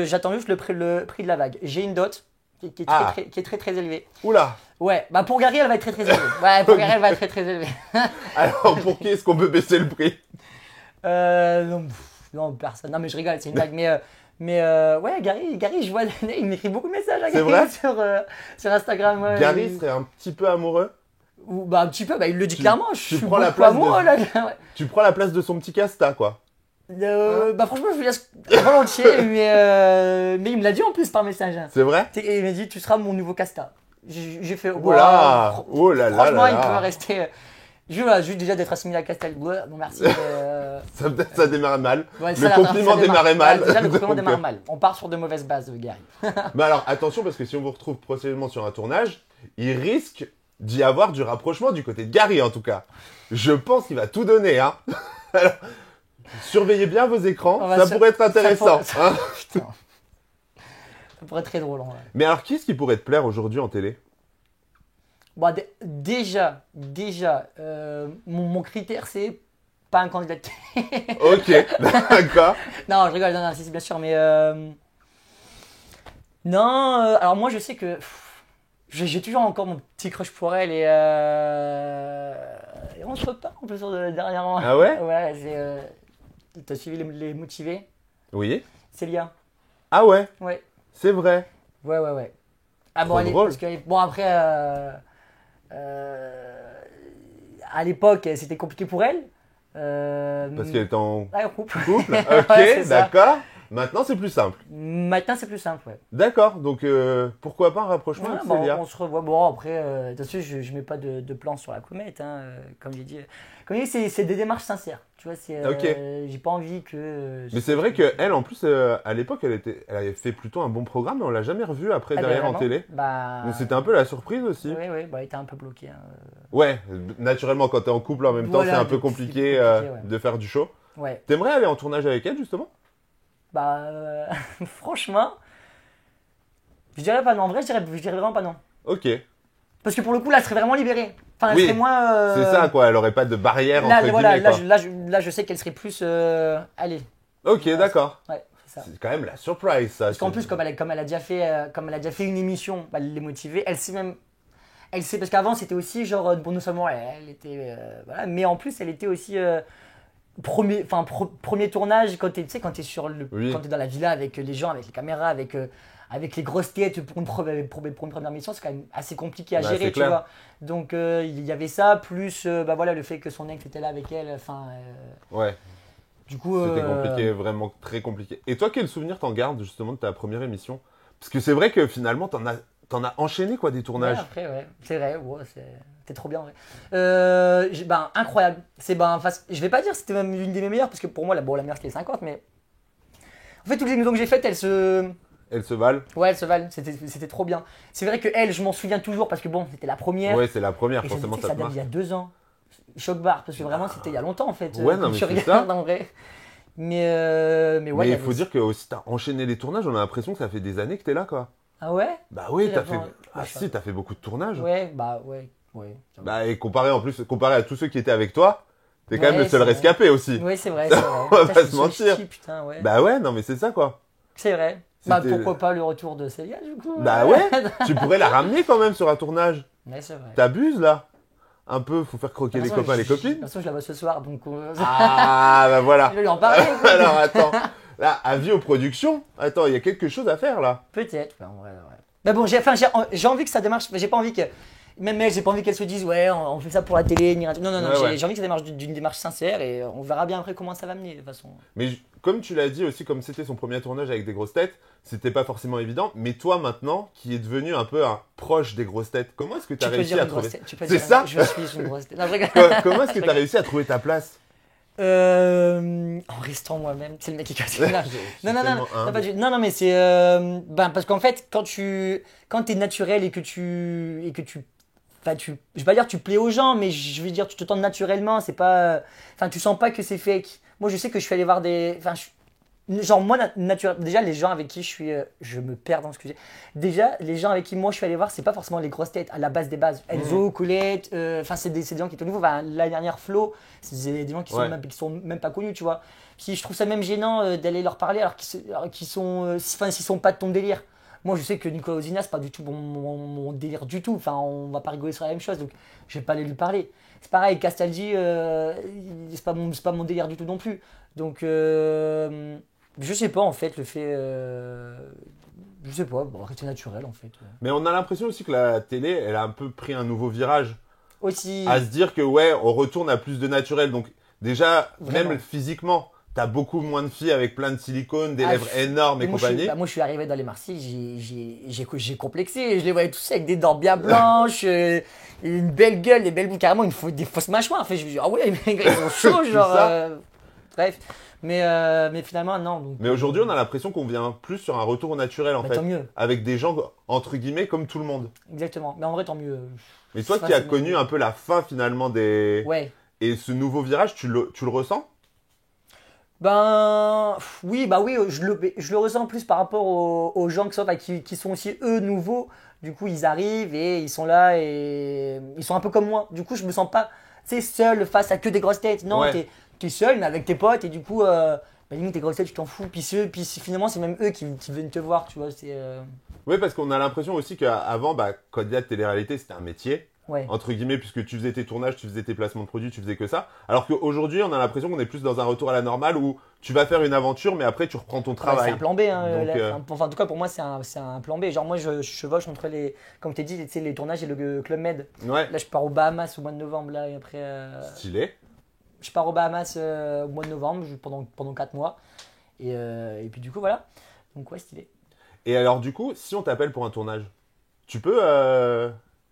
j'attends juste le prix de la vague. J'ai une dot qui est très très élevée. Oula. Ouais, bah pour Gary elle va être très très élevée. Ouais, pour Gary elle va être très très élevée. Alors pour qui est-ce qu'on peut baisser le prix? Non, personne. Non mais je rigole, c'est une vague. Mais ouais, Gary, je vois, il m'écrit beaucoup de messages à C'est Gary vrai sur Instagram. Ouais, Gary serait un petit peu amoureux? Ou bah un petit peu, bah il le dit clairement. Je suis prends la beaucoup place amoureux là. Ouais. Tu prends la place de son petit casta, quoi. Bah franchement, je lui laisse volontiers, mais il me l'a dit en plus par message. C'est vrai? Et il m'a dit, tu seras mon nouveau casta. J'ai fait, Oula. Oh là là franchement, là il là. peut rester. Juste déjà d'être assimilé à Castel. Ouais, bon, merci. Ça démarre mal. Ouais, Le compliment démarrait mal. Ouais, déjà, le compliment Donc, démarre mal. On part sur de mauvaises bases, Gary. Mais alors attention parce que si on vous retrouve prochainement sur un tournage, il risque d'y avoir du rapprochement du côté de Gary en tout cas. Je pense qu'il va tout donner, hein. Alors, surveillez bien vos écrans, ça pourrait être intéressant. Hein. Putain. Ça pourrait être très drôle en vrai. Mais alors qui est-ce qui pourrait te plaire aujourd'hui en télé? Bon, déjà, mon critère c'est pas un candidat de télé. Ok, d'accord. Non, je rigole, non, c'est bien sûr, mais non, alors moi je sais que j'ai toujours encore mon petit crush pour elle et on se reparle en plus dernièrement. Ah ouais? Ouais, t'as suivi les motivés? Oui. Célia? Ah ouais, Ouais. c'est vrai. Ouais. Ah bon, Trop allez, drôle. parce que bon après, à l'époque c'était compliqué pour elle. Parce qu'elle est en Ouais, en couple. couple. Ouais, Ok, c'est ça. d'accord. Maintenant c'est plus simple. Maintenant c'est plus simple, ouais. D'accord, donc pourquoi pas un rapprochement Ouais, avec bon, Célia? on se revoit. Bon, après, de toute façon, je mets pas de plan sur la comète, hein, comme j'ai dit. Comme j'ai dit, c'est des démarches sincères. Tu vois, Ok. J'ai pas envie que. Mais c'est vrai qu'elle, en plus, à l'époque, elle avait fait plutôt un bon programme, mais on l'a jamais revue après Ah, derrière ben, en vraiment. télé. Bah. Donc c'était un peu la surprise aussi. Oui, bah, elle était un peu bloquée. Hein. Ouais, naturellement, quand t'es en couple en même temps, Voilà, c'est un peu c'est compliqué, compliqué, ouais. de faire du show. Ouais. T'aimerais aller en tournage avec elle, justement? Bah, franchement, je dirais pas non. En vrai, je dirais vraiment pas non. Ok. Parce que pour le coup, là, elle serait vraiment libérée. Enfin, elle Oui, serait moins. C'est ça, quoi. Elle aurait pas de barrière Là, entre voilà, guillemets, quoi. là, je sais qu'elle serait plus. Allez. Ok, d'accord. Ouais, c'est ça. C'est quand même la surprise, ça. Parce qu'en plus, comme elle a déjà fait une émission, bah, les motiver, elle sait parce qu'avant c'était aussi genre bon nous sommes elle était voilà, mais en plus elle était aussi premier tournage quand tu sais quand t'es Oui. quand t'es dans la villa avec les gens, avec les caméras, avec les grosses têtes pour une première mission, c'est quand même assez compliqué à Bah, gérer, c'est tu clair. vois. Donc il y avait ça plus bah voilà le fait que son ex était là avec elle, enfin Ouais, du coup c'était compliqué, vraiment très compliqué. Et toi, quel souvenir t'en gardes, justement, de ta première émission? Parce que c'est vrai que finalement, t'en as enchaîné, quoi, des tournages. Ouais, après, ouais, c'est vrai, ouais, c'était trop bien. Ouais. Ben, incroyable. Je vais pas dire que c'était même une des mes meilleures, parce que pour moi, la meilleure c'était les 50, mais en fait, toutes les émissions que j'ai faites, elles se valent. C'était trop bien. C'est vrai que elle, je m'en souviens toujours, parce que bon, c'était la première. Ouais, c'est la première, Et je me forcément, dis que ça ça te date marque. d'il y a 2 ans. Choc barre, parce que vraiment, c'était il y a longtemps en fait. Ouais, non, quand mais tu c'est regardes ça. en vrai. Mais ouais. Mais il y il avait- faut dire que aussi t'as enchaîné les tournages, on a l'impression que ça fait des années que t'es là, quoi. Ah ouais? Bah oui, Oui, t'as fait. d'accord. Ah Ouais, si, t'as fait beaucoup de tournages. Ouais, bah ouais. Bah et comparé à tous ceux qui étaient avec toi, t'es quand même Ouais, le seul c'est vrai. rescapé aussi. Oui, c'est vrai, c'est vrai. On va Putain, pas je se suis mentir. chi, putain, ouais. Bah ouais, non mais c'est ça, quoi. C'est vrai. Bah C'était- pourquoi pas le retour de Célia du coup. Bah ouais, tu pourrais la ramener quand même sur un tournage. Mais c'est vrai. T'abuses là. Un peu, faut faire croquer De les toute façon, copains, les De toute copines. façon, je la vois ce soir, donc Ah bah voilà. je vais lui en parler. quoi. Alors attends, là, avis aux productions. Attends, il y a quelque chose à faire là. Peut-être, ouais, en vrai, ouais. Mais bon, j'ai envie que ça démarche, j'ai pas envie que. Même elle, j'ai pas envie qu'elle se dise, ouais, on fait ça pour la télé. Non, Ouais, ouais. j'ai envie que ça démarche d'une démarche sincère et on verra bien après comment ça va mener de toute façon. Mais comme tu l'as dit aussi, comme c'était son premier tournage avec des grosses têtes, c'était pas forcément évident. Mais toi, maintenant, qui est devenu un peu un proche des grosses têtes, comment est-ce que tu as réussi à trouver... C'est ça. Je suis une grosse tête. Non, comment est-ce que tu as réussi à trouver ta place? En restant moi-même, c'est le mec qui casse. Non, mais c'est parce qu'en fait, quand t'es naturel et que tu je vais pas dire que tu plais aux gens, mais je vais dire tu te tends naturellement, c'est pas, tu sens pas que c'est fake. Moi, je sais que je suis allé voir genre moi déjà les gens avec qui je suis, je me perds dans ce que j'ai. Déjà les gens avec qui moi je suis allé voir, c'est pas forcément les grosses têtes à la base des bases. Enzo, Colette, c'est des gens qui étaient nouveaux. La dernière Flo, c'est des gens qui sont même pas connus, tu vois. Puis je trouve ça même gênant d'aller leur parler alors qu'ils s'ils sont pas de ton délire. Moi, je sais que Nicolas Ozina, c'est pas du tout mon délire du tout. On va pas rigoler sur la même chose, donc je vais pas aller lui parler. C'est pareil, Castaldi, c'est pas mon délire du tout non plus. Donc, je sais pas en fait, le fait. Je sais pas, rester naturel en fait. Mais on a l'impression aussi que la télé, elle a un peu pris un nouveau virage. Aussi. À se dire que, on retourne à plus de naturel. Donc, déjà, vraiment. Même physiquement. T'as beaucoup moins de filles avec plein de silicone, des lèvres énormes et compagnie. Moi, je suis arrivé dans les Marseilles, j'ai complexé. Je les voyais tous avec des dents bien blanches, une belle gueule, des belles boucles, carrément des fausses mâchoires. En fait, je me dis, ah ouais, mais ils sont chauds, genre. Bref. Mais finalement, non. Donc, mais aujourd'hui, on a l'impression qu'on vient plus sur un retour au naturel, en fait. Tant mieux. Avec des gens, entre guillemets, comme tout le monde. Exactement. Mais en vrai, tant mieux. Mais toi qui as connu un peu la fin, finalement, des. Ouais. Et ce nouveau virage, tu le ressens? Oui, je le ressens plus par rapport aux gens qui sont aussi eux nouveaux. Du coup, ils arrivent et ils sont là et ils sont un peu comme moi. Du coup, je me sens pas, seul face à que des grosses têtes. Non, t'es seul, mais avec tes potes et du coup, limite tes grosses têtes, tu t'en fous. Puis finalement, c'est même eux qui viennent te voir, tu vois. Oui, parce qu'on a l'impression aussi qu'avant, quand il y a de télé-réalité, c'était un métier. Ouais. Entre guillemets, puisque tu faisais tes tournages, tu faisais tes placements de produits, tu faisais que ça. Alors qu'aujourd'hui, on a l'impression qu'on est plus dans un retour à la normale où tu vas faire une aventure, mais après tu reprends ton travail. C'est un plan B. En tout cas, pour moi, c'est un plan B. Genre, moi, je chevauche entre comme tu as dit, les tournages et le Club Med. Ouais. Là, je pars aux Bahamas au mois de novembre. Là, et après, stylé. Je pars aux Bahamas au mois de novembre pendant 4 mois. Et puis, du coup, voilà. Donc, ouais, stylé. Et alors, du coup, si on t'appelle pour un tournage, tu peux.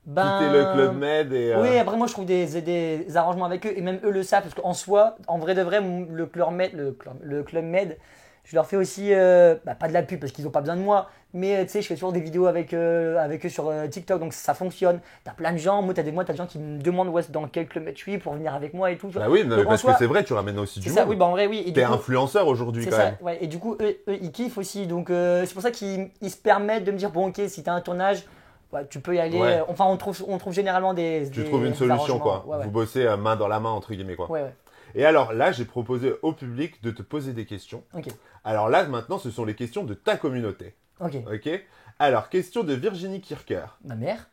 Quitter le Club Med et... Oui, après moi je trouve des arrangements avec eux et même eux le savent parce qu'en soi, en vrai de vrai, le Club Med, je leur fais aussi, pas de la pub parce qu'ils n'ont pas besoin de moi, mais tu sais, je fais toujours des vidéos avec eux sur TikTok, donc ça fonctionne. T'as plein de gens, t'as des gens qui me demandent dans quel Club Med je suis pour venir avec moi et tout. Bah oui, mais parce que c'est vrai, tu ramènes aussi du monde. C'est ça, oui, en vrai, oui. T'es influenceur aujourd'hui quand même. Ouais, et du coup, eux, ils kiffent aussi, donc c'est pour ça qu'ils se permettent de me dire, bon ok, si t'as un tournage... Ouais, tu peux y aller. Ouais. Enfin, on trouve généralement Tu trouves une solution, quoi. Ouais. Vous bossez main dans la main, entre guillemets, quoi. Ouais. Et alors, là, j'ai proposé au public de te poser des questions. Ok. Alors là, maintenant, ce sont les questions de ta communauté. Ok. Alors, question de Virginie Kirker. Ma mère?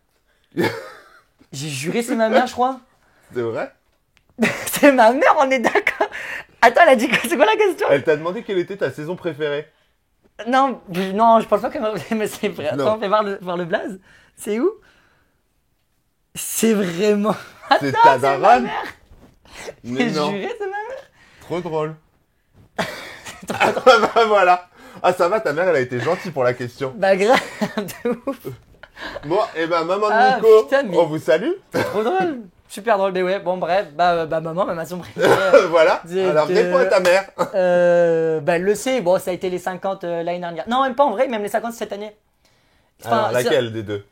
J'ai juré c'est ma mère, je crois. C'est vrai? C'est ma mère, on est d'accord. Attends, elle a dit quoi? C'est quoi la question? Elle t'a demandé quelle était ta saison préférée. Non, je pense pas qu'elle m'a... Mais c'est vrai. Attends, fais voir le blaze. C'est où? C'est vraiment... C'est ta daronne? Mais non. Juré, c'est ma mère. Trop drôle. Trop drôle. Bah voilà. Ah ça va, ta mère elle a été gentille pour la question. Bah grave, de ouf. Bon, et maman de Nico, putain, on vous salue. Trop drôle. Super drôle, mais ouais, bon bref, maman, ma maison préférée. Voilà, alors réponds à ta mère. Elle le sait, bon ça a été les 50 l'année dernière. Non, même pas en vrai, même les 50 cette année. Enfin, alors laquelle des deux?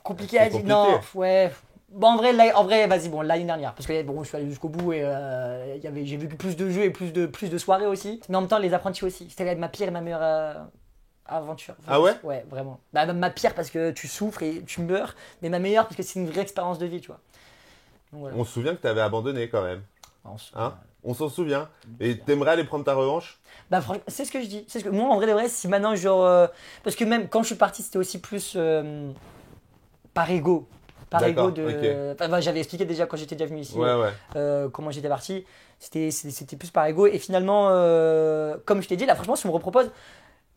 Compliqué à dire, non, ouais. Bon, en vrai, vas-y, bon, l'année dernière, parce que je suis allé jusqu'au bout et j'ai vu plus de jeux et plus de soirées aussi. Mais en même temps, les apprentis aussi. C'était ma pire et ma meilleure aventure. Ah ouais? Ouais, vraiment. Ma pire parce que tu souffres et tu meurs, mais ma meilleure parce que c'est une vraie expérience de vie, tu vois. Donc, voilà. On se souvient que tu avais abandonné quand même. On s'en souvient. Et t'aimerais aller prendre ta revanche? Franchement, c'est ce que je dis. Moi, en vrai de vrai, si maintenant, genre. Parce que même quand je suis parti, c'était aussi plus par ego. Par ego de. Okay. J'avais expliqué déjà quand j'étais déjà venu ici comment j'étais parti. C'était plus par ego. Et finalement, comme je t'ai dit, là, franchement, si on me repropose.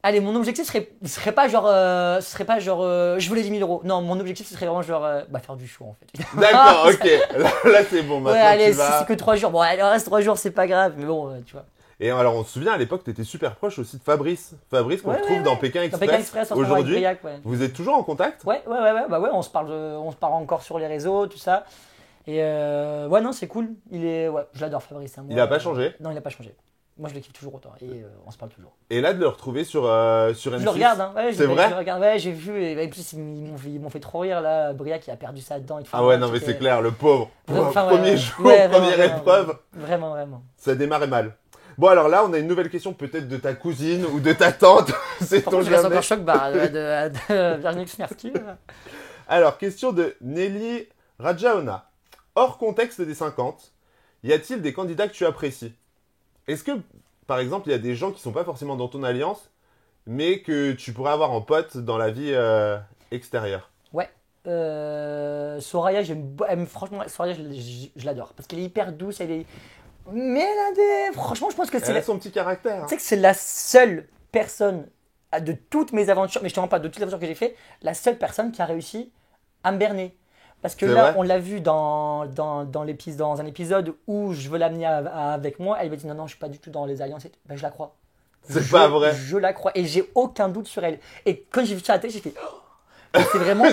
Allez, mon objectif serait pas genre, je voulais 10 000 euros. Non, mon objectif ce serait vraiment genre, faire du show en fait. D'accord, ok. Là c'est bon. Maintenant, ouais, allez, si c'est que 3 jours. Bon, allez, reste 3 jours, c'est pas grave, mais bon, tu vois. Et alors, on se souvient, à l'époque, tu étais super proche aussi de Fabrice. Fabrice, qu'on retrouve dans Pékin Dans Express. Pékin Express, Aujourd'hui, Briac, vous êtes toujours en contact? Ouais, bah ouais, on se parle encore sur les réseaux, tout ça. Et ouais, non, c'est cool. Je l'adore, Fabrice. Hein, moi, Il a pas changé? Non, il a pas changé. Moi, je le kiffe toujours autant et on se parle toujours. Et là, de le retrouver sur M6. Je le regarde, hein. Ouais, c'est vrai? je le regarde, ouais, j'ai vu. Et en plus, ils m'ont fait trop rire, là. Briac, qui a perdu ça dedans. Ah ouais, non, mais c'est clair, le pauvre. Enfin, Premier jour, première épreuve. Vraiment. Ça démarrait mal. Bon, alors là, on a une nouvelle question, peut-être de ta cousine ou de ta tante. C'est ton je reste jamais. encore choc de Véronique Smirski. Alors, question de Nelly Rajaona. Hors contexte des 50, y a-t-il des candidats que tu apprécies? Est-ce que, par exemple, il y a des gens qui sont pas forcément dans ton alliance, mais que tu pourrais avoir en pote dans la vie extérieure? Ouais. Soraya, franchement, Soraya, je l'adore. Parce qu'elle est hyper douce, mais franchement, je pense que Elle a son petit caractère. Tu sais que c'est la seule personne de toutes mes aventures, mais je te rends pas de toutes les aventures que j'ai fait, la seule personne qui a réussi à me berner. Parce que là, on l'a vu dans un épisode où je veux l'amener avec moi. Elle m'a dit non, je suis pas du tout dans les alliances. Ben, je la crois. C'est pas vrai. Je la crois et j'ai aucun doute sur elle. Et quand j'ai vu ça à la télé, j'ai fait oh. C'est vraiment,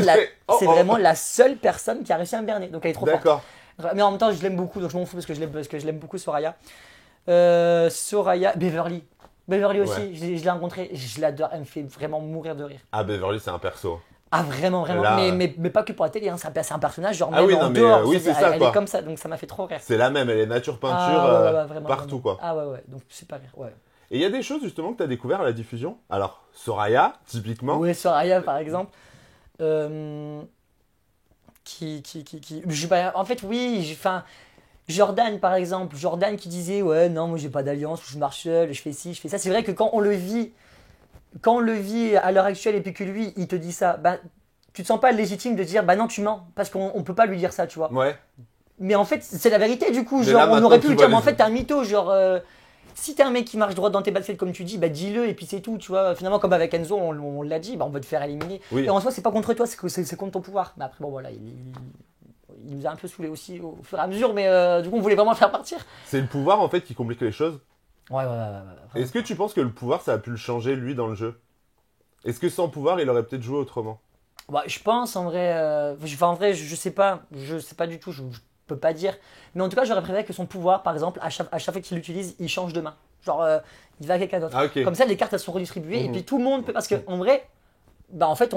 vraiment la seule personne qui a réussi à me berner. Donc elle est trop forte. D'accord. Mais en même temps, je l'aime beaucoup, donc je m'en fous parce que je l'aime beaucoup, Soraya. Soraya, Beverly aussi, Ouais. je l'ai rencontrée, je l'adore, elle me fait vraiment mourir de rire. Ah, Beverly, c'est un perso. Ah vraiment, Là, mais pas que pour la télé, hein. C'est un personnage genre Ah oui, même non, en mais, dehors, oui, c'est ça, elle quoi. est comme ça, donc ça m'a fait trop rire. C'est la même, elle est nature peinture Vraiment, partout, quoi. Ah ouais, donc c'est pas rire, ouais. Et il y a des choses justement que tu as découvert à la diffusion. Alors, Soraya, typiquement. Ouais, Soraya par exemple. En fait, oui, Jordan par exemple, Jordan qui disait ouais non moi j'ai pas d'alliance, je marche seul, je fais ci, je fais ça. C'est vrai que quand on le vit à l'heure actuelle et puis que lui il te dit ça, bah tu te sens pas légitime de dire bah non tu mens parce qu'on peut pas lui dire ça, tu vois. Ouais. Mais en fait c'est la vérité du coup, Mais genre là, on aurait pu tu lui vois dire mais en les- fait t'es un mytho, genre si t'es un mec qui marche droit dans tes baskets comme tu dis, bah dis-le et puis c'est tout, tu vois. Finalement comme avec Enzo on l'a dit, bah on va te faire éliminer. Oui. Et en soi c'est pas contre toi, c'est contre ton pouvoir. Mais après bon voilà, il nous a un peu saoulé aussi au fur et à mesure, mais du coup on voulait vraiment le faire partir. C'est le pouvoir en fait qui complique les choses. Ouais. Est-ce que tu penses que le pouvoir ça a pu le changer lui dans le jeu? Est-ce que sans pouvoir il aurait peut-être joué autrement? Bah, je pense en vrai, je sais pas du tout, je peux pas dire. Mais en tout cas j'aurais préféré que son pouvoir, par exemple, à chaque fois qu'il l'utilise, il change de main. Genre il va à quelqu'un d'autre. Ah, ok. Comme ça les cartes elles sont redistribuées et Mhm. puis tout le monde peut, parce que en vrai, bah en fait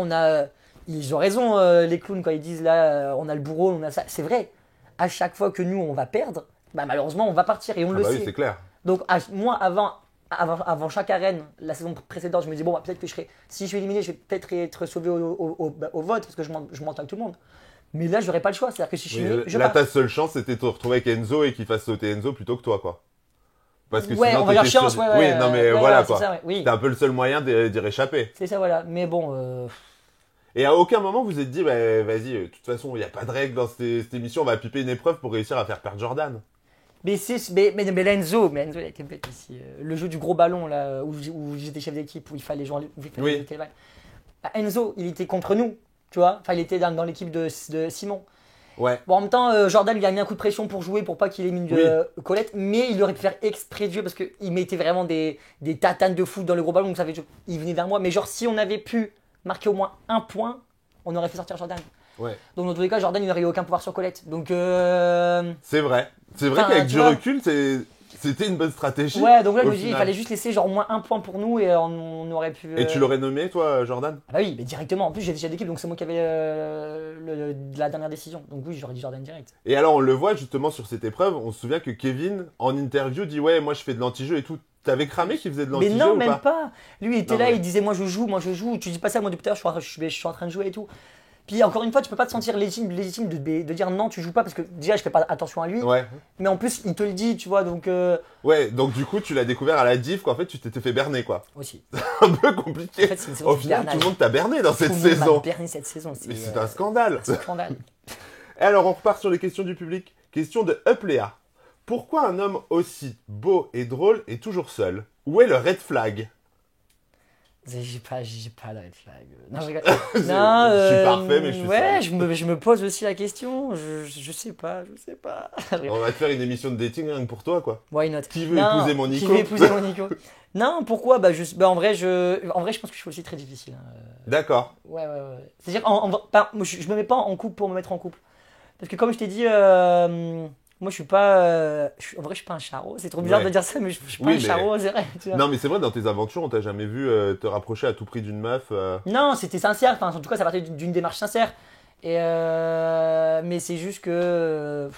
ils ont raison les clowns quand ils disent là on a le bourreau, on a ça. C'est vrai. À chaque fois que nous on va perdre, bah malheureusement on va partir et on Ah le bah oui, sait. c'est clair. Donc moi avant chaque arène, la saison précédente, je me dis bon bah, peut-être que si je suis éliminé, je vais peut-être être sauvé au vote parce que je m'entends avec tout le monde. Mais là j'aurais pas le choix, c'est-à-dire que si je suis Oui, éliminé, je là pars. ta seule chance c'était de te retrouver avec Enzo et qu'il fasse sauter Enzo plutôt que toi quoi. Parce que Ouais, sinon on va dire t'étais chance, sûr- ouais, Oui, ouais, non mais ouais, voilà ouais, quoi. c'est ça, ouais, oui. C'était un peu le seul moyen d'y réchapper. C'est ça voilà, mais bon Et à aucun moment vous êtes dit bah vas-y, de toute façon il n'y a pas de règle dans cette émission, on va piper une épreuve pour réussir à faire perdre Jordan. mais Enzo il a été bête aussi. Le jeu du gros ballon là où j'étais chef d'équipe où il fallait jouer Oui. jeter les balles. Bah, Enzo, il était contre nous, tu vois. Enfin, il était dans l'équipe de Simon. Ouais. Bon, en même temps, Jordan lui a mis un coup de pression pour jouer, pour pas qu'il élimine Oui. Colette, mais il aurait pu faire exprès de jouer parce qu'il mettait vraiment des tatanes de foot dans le gros ballon, donc ça fait il venait vers moi. Mais genre, si on avait pu marquer au moins un point, on aurait fait sortir Jordan. Ouais. Donc dans tous les cas, Jordan il n'aurait eu aucun pouvoir sur Colette. Donc C'est vrai. C'est vrai Enfin, qu'avec tu du vois. recul, c'était une bonne stratégie. ouais, donc là je au me dis il final. fallait juste laisser genre au moins un point pour nous et on aurait pu. Et tu l'aurais nommé toi, Jordan? Ah bah oui, mais directement. En plus j'étais chef d'équipe, donc c'est moi qui avais la dernière décision. Donc oui, j'aurais dit Jordan direct. Et alors on le voit justement sur cette épreuve, on se souvient que Kevin en interview dit ouais moi je fais de l'anti-jeu et tout. T'avais cramé qu'il faisait de Mais l'anti-jeu non, ou même pas? pas. Lui, il était Non, là, ouais. il disait moi je joue. Tu dis pas ça, moi depuis tout à l'heure, je suis en train de jouer et tout. Puis encore une fois, tu peux pas te sentir légitime de dire non, tu joues pas parce que déjà je fais pas attention à lui. Ouais. Mais en plus, il te le dit, tu vois, donc Ouais, donc du coup tu l'as découvert à la diff qu'en fait tu t'étais fait berner quoi. aussi. Un peu compliqué. En fait, c'est une saison Au de final tout bernage. le monde t'a berné dans cette Tout le monde m'a saison. berné cette saison. Mais c'est un scandale. c'est un scandale. Et alors on repart sur les questions du public. Question de Upléa. Pourquoi un homme aussi beau et drôle est toujours seul? Où est le red flag? J'ai pas de red flag. Non, je rigole. Je suis parfait, mais je suis ouais, sale. je me pose aussi la question. Je sais pas. On va te faire une émission de dating rien que pour toi, quoi. Why not? Qui veut épouser mon Nico? Qui veut épouser mon Nico? Non, pourquoi? En vrai, je pense que je suis aussi très difficile. Hein. D'accord. Ouais. C'est-à-dire, moi, je me mets pas en couple pour me mettre en couple. Parce que comme je t'ai dit, moi, je suis pas. En vrai, je suis pas un charreau. C'est trop bizarre de dire ça, mais je suis pas un charreau, c'est vrai. Tu vois. Non, mais c'est vrai, dans tes aventures, on t'a jamais vu te rapprocher à tout prix d'une meuf. Non, c'était sincère. Enfin, en tout cas, ça partait d'une démarche sincère. Mais c'est juste que.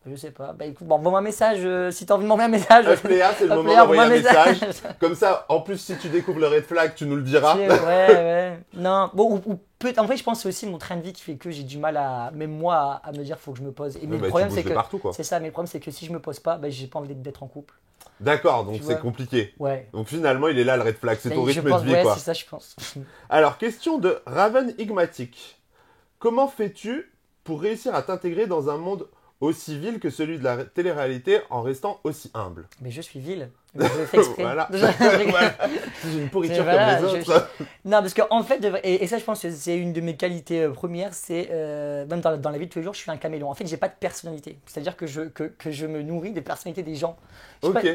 Je sais pas. Bah écoute, envoie-moi un message. Si t'as envie de m'envoyer un message. Léa, c'est le moment d'envoyer un message. Comme ça, en plus, si tu découvres le red flag, tu nous le diras. Ouais. Non. Bon, en fait, je pense que c'est aussi mon train de vie qui fait que j'ai du mal même moi, à me dire faut que je me pose. Mais le problème, c'est que. Partout, quoi. C'est ça, mais le problème, c'est que si je me pose pas, j'ai pas envie d'être en couple. D'accord, donc c'est compliqué. Ouais. Donc finalement, il est là le red flag. C'est ton rythme de vie, ouais, quoi. C'est ça, je pense. Alors, question de Raven Igmatic. Comment fais-tu pour réussir à t'intégrer dans un monde aussi vil que celui de la télé-réalité en restant aussi humble? Mais je suis vil. Je fais exprès. Voilà. J'ai une pourriture comme les autres. Non, parce qu'en fait, et ça, je pense que c'est une de mes qualités premières, c'est même dans la vie de tous les jours, je suis un caméléon. En fait, j'ai pas de personnalité. C'est-à-dire que je me nourris des personnalités des gens. Ok.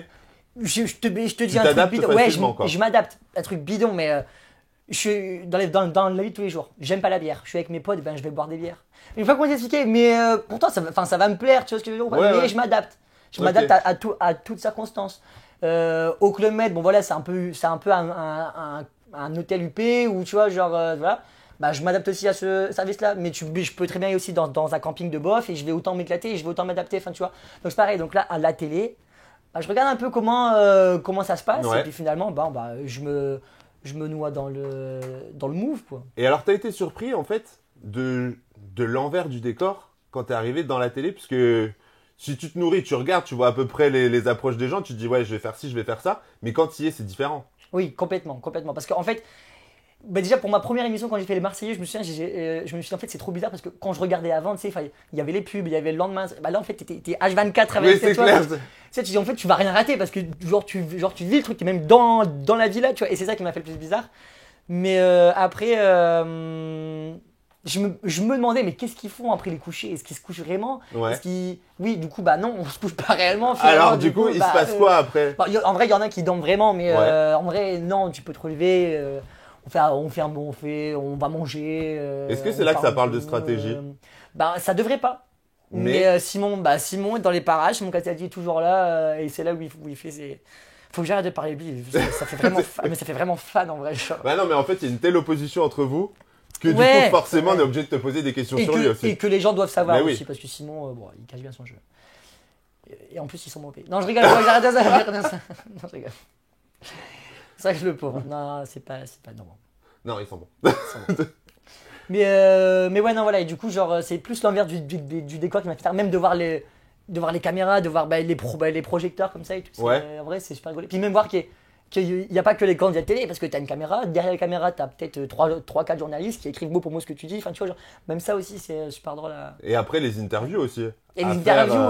Je te dis un truc bidon. Ouais, je m'adapte. Un truc bidon, mais je suis dans la vie de tous les jours. J'aime pas la bière. Je suis avec mes potes, je vais boire des bières. Je sais pas comment t'expliquer, mais pourtant, ça va me plaire, tu vois ce que je veux dire. Mais je m'adapte. Je m'adapte à toutes circonstances. Au Club Med, bon voilà, c'est un peu un hôtel UP où tu vois, genre, voilà. Je m'adapte aussi à ce service-là, mais je peux très bien aller aussi dans un camping de bof et je vais autant m'éclater et je vais autant m'adapter, enfin tu vois. Donc c'est pareil, donc là, à la télé, je regarde un peu comment ça se passe et puis finalement, je me noie dans le move, quoi. Et alors, t'as été surpris, en fait, de l'envers du décor quand t'es arrivé dans la télé, puisque si tu te nourris, tu regardes, tu vois à peu près les approches des gens, tu te dis, ouais, je vais faire ci, je vais faire ça, mais quand tu y es, c'est différent. Oui, complètement. Parce qu'en fait, déjà pour ma première émission, quand j'ai fait les Marseillais, je me suis dit, en fait, c'est trop bizarre parce que quand je regardais avant, tu sais, il y avait les pubs, il y avait le lendemain. Là, en fait, t'es H24 avec toi. Clair. Tu sais, tu dis, en fait, tu vas rien rater parce que, tu vis le truc, t'es même dans la villa, tu vois, et c'est ça qui m'a fait le plus bizarre. Mais après, je me demandais, mais qu'est-ce qu'ils font après les coucher? Est-ce qu'ils se couchent vraiment? Oui, du coup, non, on se couche pas réellement. Alors, du coup, il se passe quoi après? En vrai, il y en a qui dorment vraiment, mais en vrai, non, tu peux te relever. On va manger. Est-ce que c'est là que ça parle de stratégie? Ça devrait pas. Mais Simon est dans les parages. Simon Castaldi est toujours là et c'est là où il fait ses. Faut que j'arrête de parler de lui. Ça fait vraiment fan, mais ça fait vraiment fan en vrai. Non, mais en fait, il y a une telle opposition entre vous que du coup, forcément, on est obligé de te poser des questions sur lui aussi. Et que les gens doivent savoir aussi parce que Simon, il cache bien son jeu. Et en plus, ils sont mauvais. Non, je rigole. J'arrête de ça. Non, je rigole. C'est vrai que le pauvre. Non, c'est pas normal. Non, ils sont bons. Mais ouais, non, voilà. Et du coup, genre, c'est plus l'envers du décor qui m'a fait faire, même de voir les caméras, de voir les projecteurs comme ça et tout. En vrai, c'est super rigolo. Puis même voir qu'il n'y a pas que les candidats de télé, parce que tu as une caméra. Derrière la caméra, tu as peut-être 3-4 journalistes qui écrivent mot pour mot ce que tu dis. Enfin, tu vois, genre, même ça aussi, c'est super drôle. Et après, les interviews aussi. Et les interviews,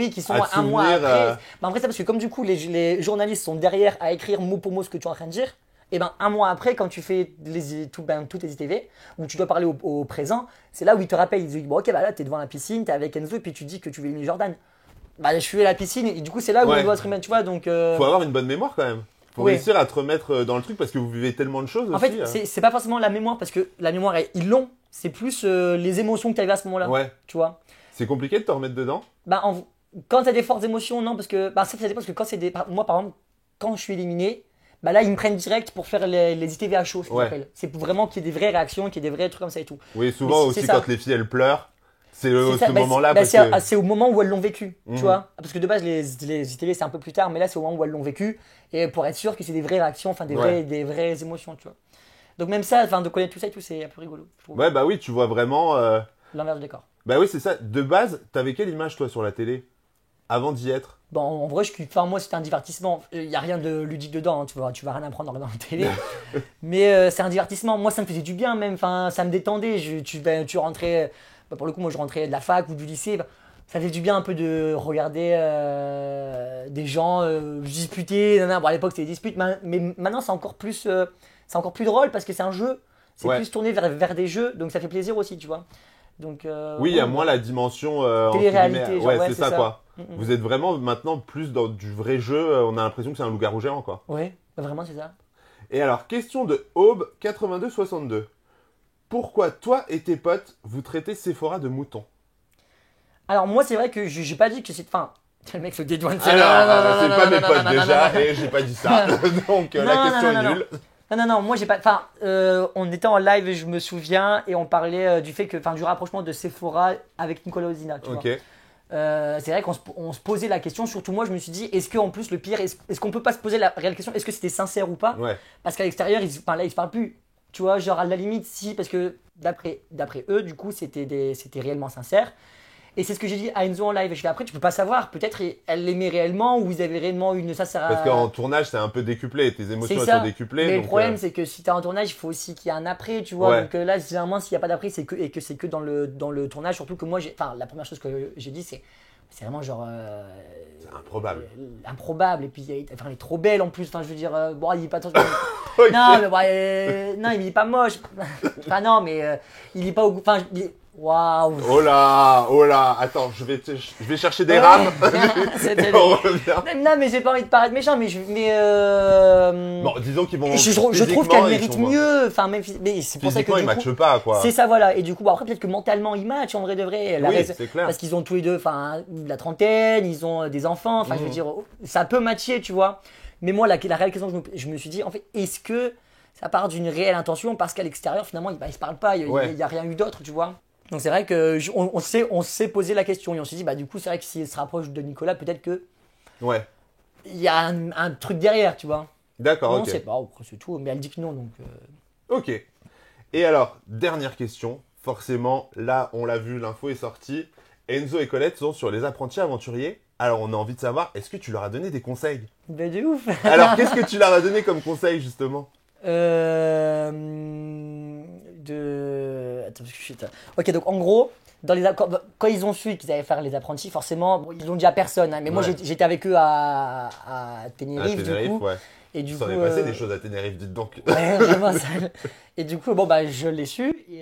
qui sont un mois après. En vrai, c'est parce que comme du coup, les journalistes sont derrière à écrire mot pour mot ce que tu es en train de dire, et un mois après, quand tu fais toutes les ITV, où tu dois parler au présent, c'est là où ils te rappellent. Ils disent, bon, ok, là, t'es devant la piscine, t'es avec Enzo, et puis tu dis que tu veux éliminer Jordan. Je suis à la piscine, et du coup, c'est là où on doit se remettre, tu vois. Donc, faut avoir une bonne mémoire quand même. Faut réussir à te remettre dans le truc parce que vous vivez tellement de choses aussi. En fait, c'est pas forcément la mémoire, parce que la mémoire, ils l'ont. C'est plus les émotions que tu avais à ce moment-là. Ouais. Tu vois. C'est compliqué de te remettre dedans? Quand tu as des fortes émotions, non, parce que ça dépend, parce que quand c'est moi, par exemple, quand je suis éliminé, là, ils me prennent direct pour faire les ITV à chaud, ce qu'ils appellent. C'est pour vraiment qu'il y ait des vraies réactions, qu'il y ait des vrais trucs comme ça et tout. Oui, souvent aussi quand les filles elles pleurent, c'est ce moment-là. C'est au moment où elles l'ont vécu, tu vois. Parce que de base, les ITV c'est un peu plus tard, mais là, c'est au moment où elles l'ont vécu. Et pour être sûr que c'est des vraies réactions, enfin des vraies émotions, tu vois. Donc même ça, de connaître tout ça et tout, c'est un peu rigolo. Oui, tu vois vraiment. L'envers du décor. Oui, c'est ça. De base, t'avais quelle image toi sur la télé avant d'y être? En vrai, moi, c'était un divertissement. Il n'y a rien de ludique dedans. Hein. Tu vas rien apprendre dans la télé. Mais c'est un divertissement. Moi, ça me faisait du bien même. Enfin, ça me détendait. Tu rentrais. Pour le coup, moi, je rentrais de la fac ou du lycée. ça fait du bien un peu de regarder des gens disputer. Bon, à l'époque, c'était des disputes, mais maintenant, c'est encore plus drôle parce que c'est un jeu. C'est plus tourné vers des jeux, donc ça fait plaisir aussi, tu vois. Donc, oui, il y a moins la dimension télé-réalité. Ouais, c'est ça, quoi. Vous êtes vraiment maintenant plus dans du vrai jeu. On a l'impression que c'est un loup-garou géant, quoi. Ouais, vraiment, c'est ça. Et alors, question de Aube 8262. Pourquoi toi et tes potes, vous traitez Sephora de mouton? Alors, moi, c'est vrai que j'ai pas dit que c'est. Enfin, le mec se dédouane. C'est pas mes potes déjà, et j'ai pas dit ça. Donc, la question est nulle. Non, moi j'ai pas. Enfin, on était en live et je me souviens et on parlait du fait que, enfin, du rapprochement de Sephora avec Nicolas Ozina. Tu vois. C'est vrai qu'on se posait la question. Surtout moi, je me suis dit, est-ce que en plus le pire, est-ce qu'on peut pas se poser la réelle question, est-ce que c'était sincère ou pas? Parce qu'à l'extérieur, là, ils se parlent plus. Tu vois, genre à la limite, si, parce que d'après eux, du coup, c'était réellement sincère. Et c'est ce que j'ai dit à Enzo en live. Et je dis après, tu peux pas savoir. Peut-être elle l'aimait réellement ou ils avaient réellement une. Ça sert à... Parce qu'en tournage, c'est un peu décuplé. Tes émotions elles sont décuplées. Mais donc, le problème, c'est que si t'es en tournage, il faut aussi qu'il y ait un après, tu vois. Donc là, généralement, s'il n'y a pas d'après, c'est que dans le tournage. Surtout que moi, la première chose que j'ai dit, c'est vraiment genre. C'est improbable. Improbable. Et puis, elle est trop belle en plus. Enfin, je veux dire, bon, il est pas. Non, il est pas moche. Enfin, non, mais il est pas au goût. Enfin, waouh! Oh là! Attends, je vais chercher des rames. Non, mais j'ai pas envie de paraître méchant, mais bon, disons qu'ils vont. Je trouve qu'elle mérite mieux. Enfin, mais c'est pour ça que ils matchent pas, quoi. C'est ça, voilà. Et du coup, après, peut-être que mentalement, ils matchent en vrai de vrai. Oui, c'est clair. Parce qu'ils ont tous les deux, enfin, la trentaine, ils ont des enfants. Enfin, je veux dire, ça peut matcher, tu vois. Mais moi, la réelle question que je me suis dit, en fait, est-ce que ça part d'une réelle intention parce qu'à l'extérieur, finalement, ils se parlent pas. Il y a rien eu d'autre, tu vois. Donc c'est vrai que on s'est posé la question et on s'est dit du coup c'est vrai que s'il se rapproche de Nicolas peut-être que il y a un truc derrière, tu vois. D'accord. On sait pas, c'est tout, mais elle dit que non donc. Ok. Et alors dernière question, forcément là on l'a vu, l'info est sortie. Enzo et Colette sont sur les apprentis aventuriers. Alors on a envie de savoir, est-ce que tu leur as donné des conseils? De ouf. Alors qu'est-ce que tu leur as donné comme conseil justement? Attends, ok, donc en gros, quand ils ont su qu'ils allaient faire les apprentis, forcément, ils l'ont dit à personne. Hein, mais moi, j'étais avec eux à Tenerife, du coup. Et du ça aurait passé des choses à Tenerife, dites donc. Ouais, vraiment, et du coup, je l'ai su. Et,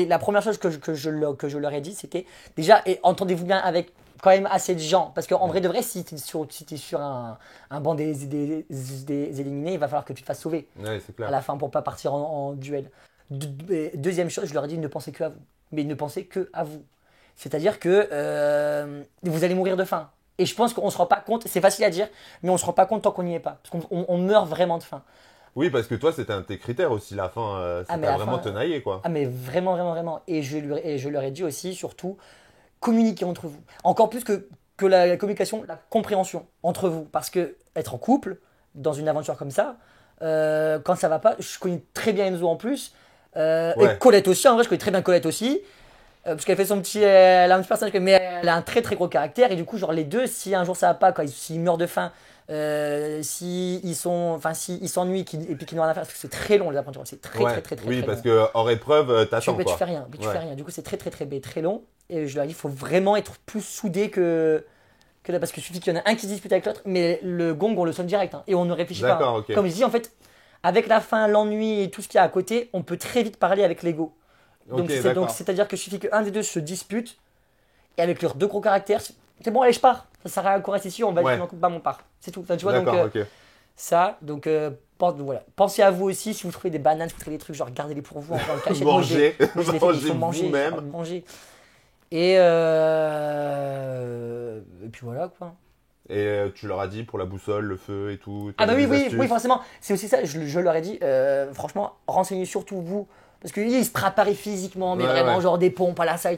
la première chose que je leur ai dit, c'était déjà, entendez-vous bien avec quand même assez de gens. Parce qu'en vrai de vrai, si tu es sur un banc des éliminés, il va falloir que tu te fasses sauver c'est clair. à la fin pour pas partir en duel. Deuxième chose, je leur ai dit ne pensez que à vous. Mais ne pensez que à vous. C'est-à-dire que vous allez mourir de faim. Et je pense qu'on se rend pas compte, c'est facile à dire, mais on se rend pas compte tant qu'on n'y est pas. Parce qu'on meurt vraiment de faim. Oui, parce que toi, c'était un de tes critères aussi, la faim. Ça t'a vraiment tenaillé, quoi. Ah, mais vraiment, vraiment, vraiment. Et je leur ai dit aussi, surtout, communiquez entre vous. Encore plus que la communication, la compréhension entre vous. Parce que être en couple, dans une aventure comme ça, quand ça va pas, je connais très bien Enzo en plus. Et Colette aussi, en vrai, je connais très bien Colette aussi. Parce qu'elle fait son petit. Elle a un petit personnage, mais elle a un très très gros caractère. Et du coup, genre les deux, si un jour ça va pas, s'ils meurent de faim, s'ils s'ennuient et puis qu'ils n'ont rien à faire, parce que c'est très long les aventures, c'est très oui, très parce long. que hors épreuve, t'attends quoi. Tu fais rien, Du coup, c'est très long. Et je leur dis, il faut vraiment être plus soudé que là, parce que suffit qu'il y en a un qui se dispute avec l'autre, mais le gong on le sonne direct et on ne réfléchit pas. Hein. Okay. Comme je dis, en fait, avec la faim, l'ennui et tout ce qu'il y a à côté, on peut très vite parler avec l'ego. Donc c'est-à-dire que suffit qu'un des deux se dispute et avec leurs deux gros caractères, c'est bon, allez, je pars. Ça sert à rien qu'on reste ici, on va dire non, on part. C'est tout. Enfin, tu vois, ça, donc voilà. Pensez à vous aussi, si vous trouvez des bananes, si vous trouvez des trucs, genre gardez-les pour vous, encore le cachet. Manger. Et puis voilà quoi. Et tu leur as dit pour la boussole, le feu et tout. Ah bah oui, forcément. C'est aussi ça, je leur ai dit, franchement, renseignez surtout vous. Parce qu'ils se préparent physiquement, mais vraiment genre des pompes à la salle.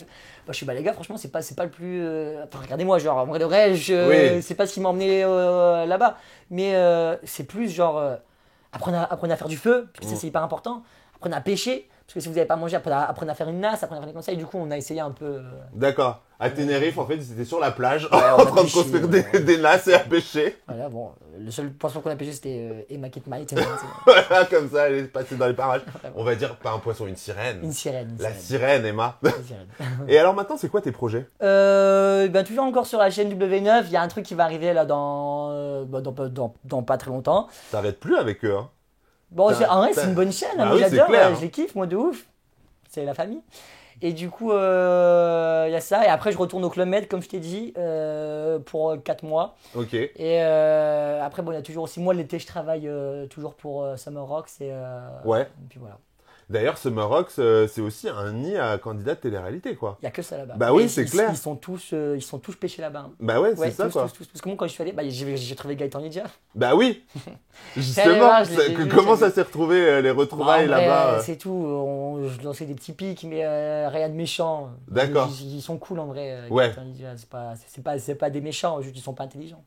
Je suis les gars, franchement, c'est pas le plus. Enfin, regardez-moi, genre, en vrai de vrai, c'est pas ce qui m'a emmené là-bas. Mais c'est plus genre. Apprenez à faire du feu, parce que ça c'est hyper important. apprenez à pêcher. Parce que si vous n'avez pas mangé, apprenez à faire une nasse, apprenez à faire des conseils. Du coup, on a essayé un peu. D'accord. À Tenerife, en fait, ils étaient sur la plage, Ouais, en train de construire des nasses et à pêcher. Voilà, bon, le seul poisson qu'on a pêché, c'était Emma Kate. Voilà, comme ça, elle est passée dans les parages. On va dire pas un poisson, une sirène. Une sirène. La sirène, Emma. La sirène. Et alors maintenant, c'est quoi tes projets? Toujours encore sur la chaîne W9, il y a un truc qui va arriver là dans pas très longtemps. T'arrêtes plus avec eux, hein? Bon, en vrai, c'est une bonne chaîne, Bah moi oui, j'adore, c'est clair, je les kiffe, moi de ouf. C'est la famille. Et du coup, il y a ça. Et après, je retourne au Club Med, comme je t'ai dit, pour 4 mois. Ok. Et après, bon, il y a toujours aussi, moi l'été, je travaille toujours pour Summer Rocks. Ouais. Et puis voilà. D'ailleurs, Summer Rocks, c'est aussi un nid à candidats de télé-réalité, quoi. Il n'y a que ça là-bas. Bah oui, Et c'est clair. Ils sont tous pêchés là-bas. Hein. Bah ouais, c'est Ouais, ça, tous, quoi. tous. Parce que moi, quand je suis allé, j'ai trouvé Gaëtan Nidia. Bah oui. Allez Justement, voir, je l'ai vu, comment j'avais- ça s'est retrouvé, les retrouvailles Bah, en vrai, là-bas? c'est tout. Je lançais des petits pics, mais rien de méchant. D'accord. Ils sont cool en vrai. Ouais. Gaëtan Nidia, c'est pas des méchants, juste ils sont pas intelligents.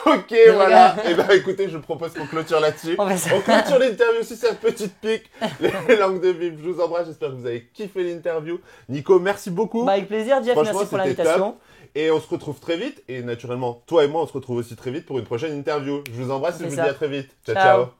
Ok, voilà. Et ben écoutez, je propose qu'on clôture là-dessus. On fait ça. On clôture l'interview sur cette petite pique. Les langues de Vif, je vous embrasse. J'espère que vous avez kiffé l'interview. Nico, merci beaucoup. Bah, avec plaisir, Jeff. Franchement, Merci pour c'était l'invitation. Et on se retrouve très vite. Et naturellement, toi et moi, on se retrouve aussi très vite pour une prochaine interview. Je vous embrasse On et je fait vous ça. dis à très vite. Ciao, Ciao. ciao.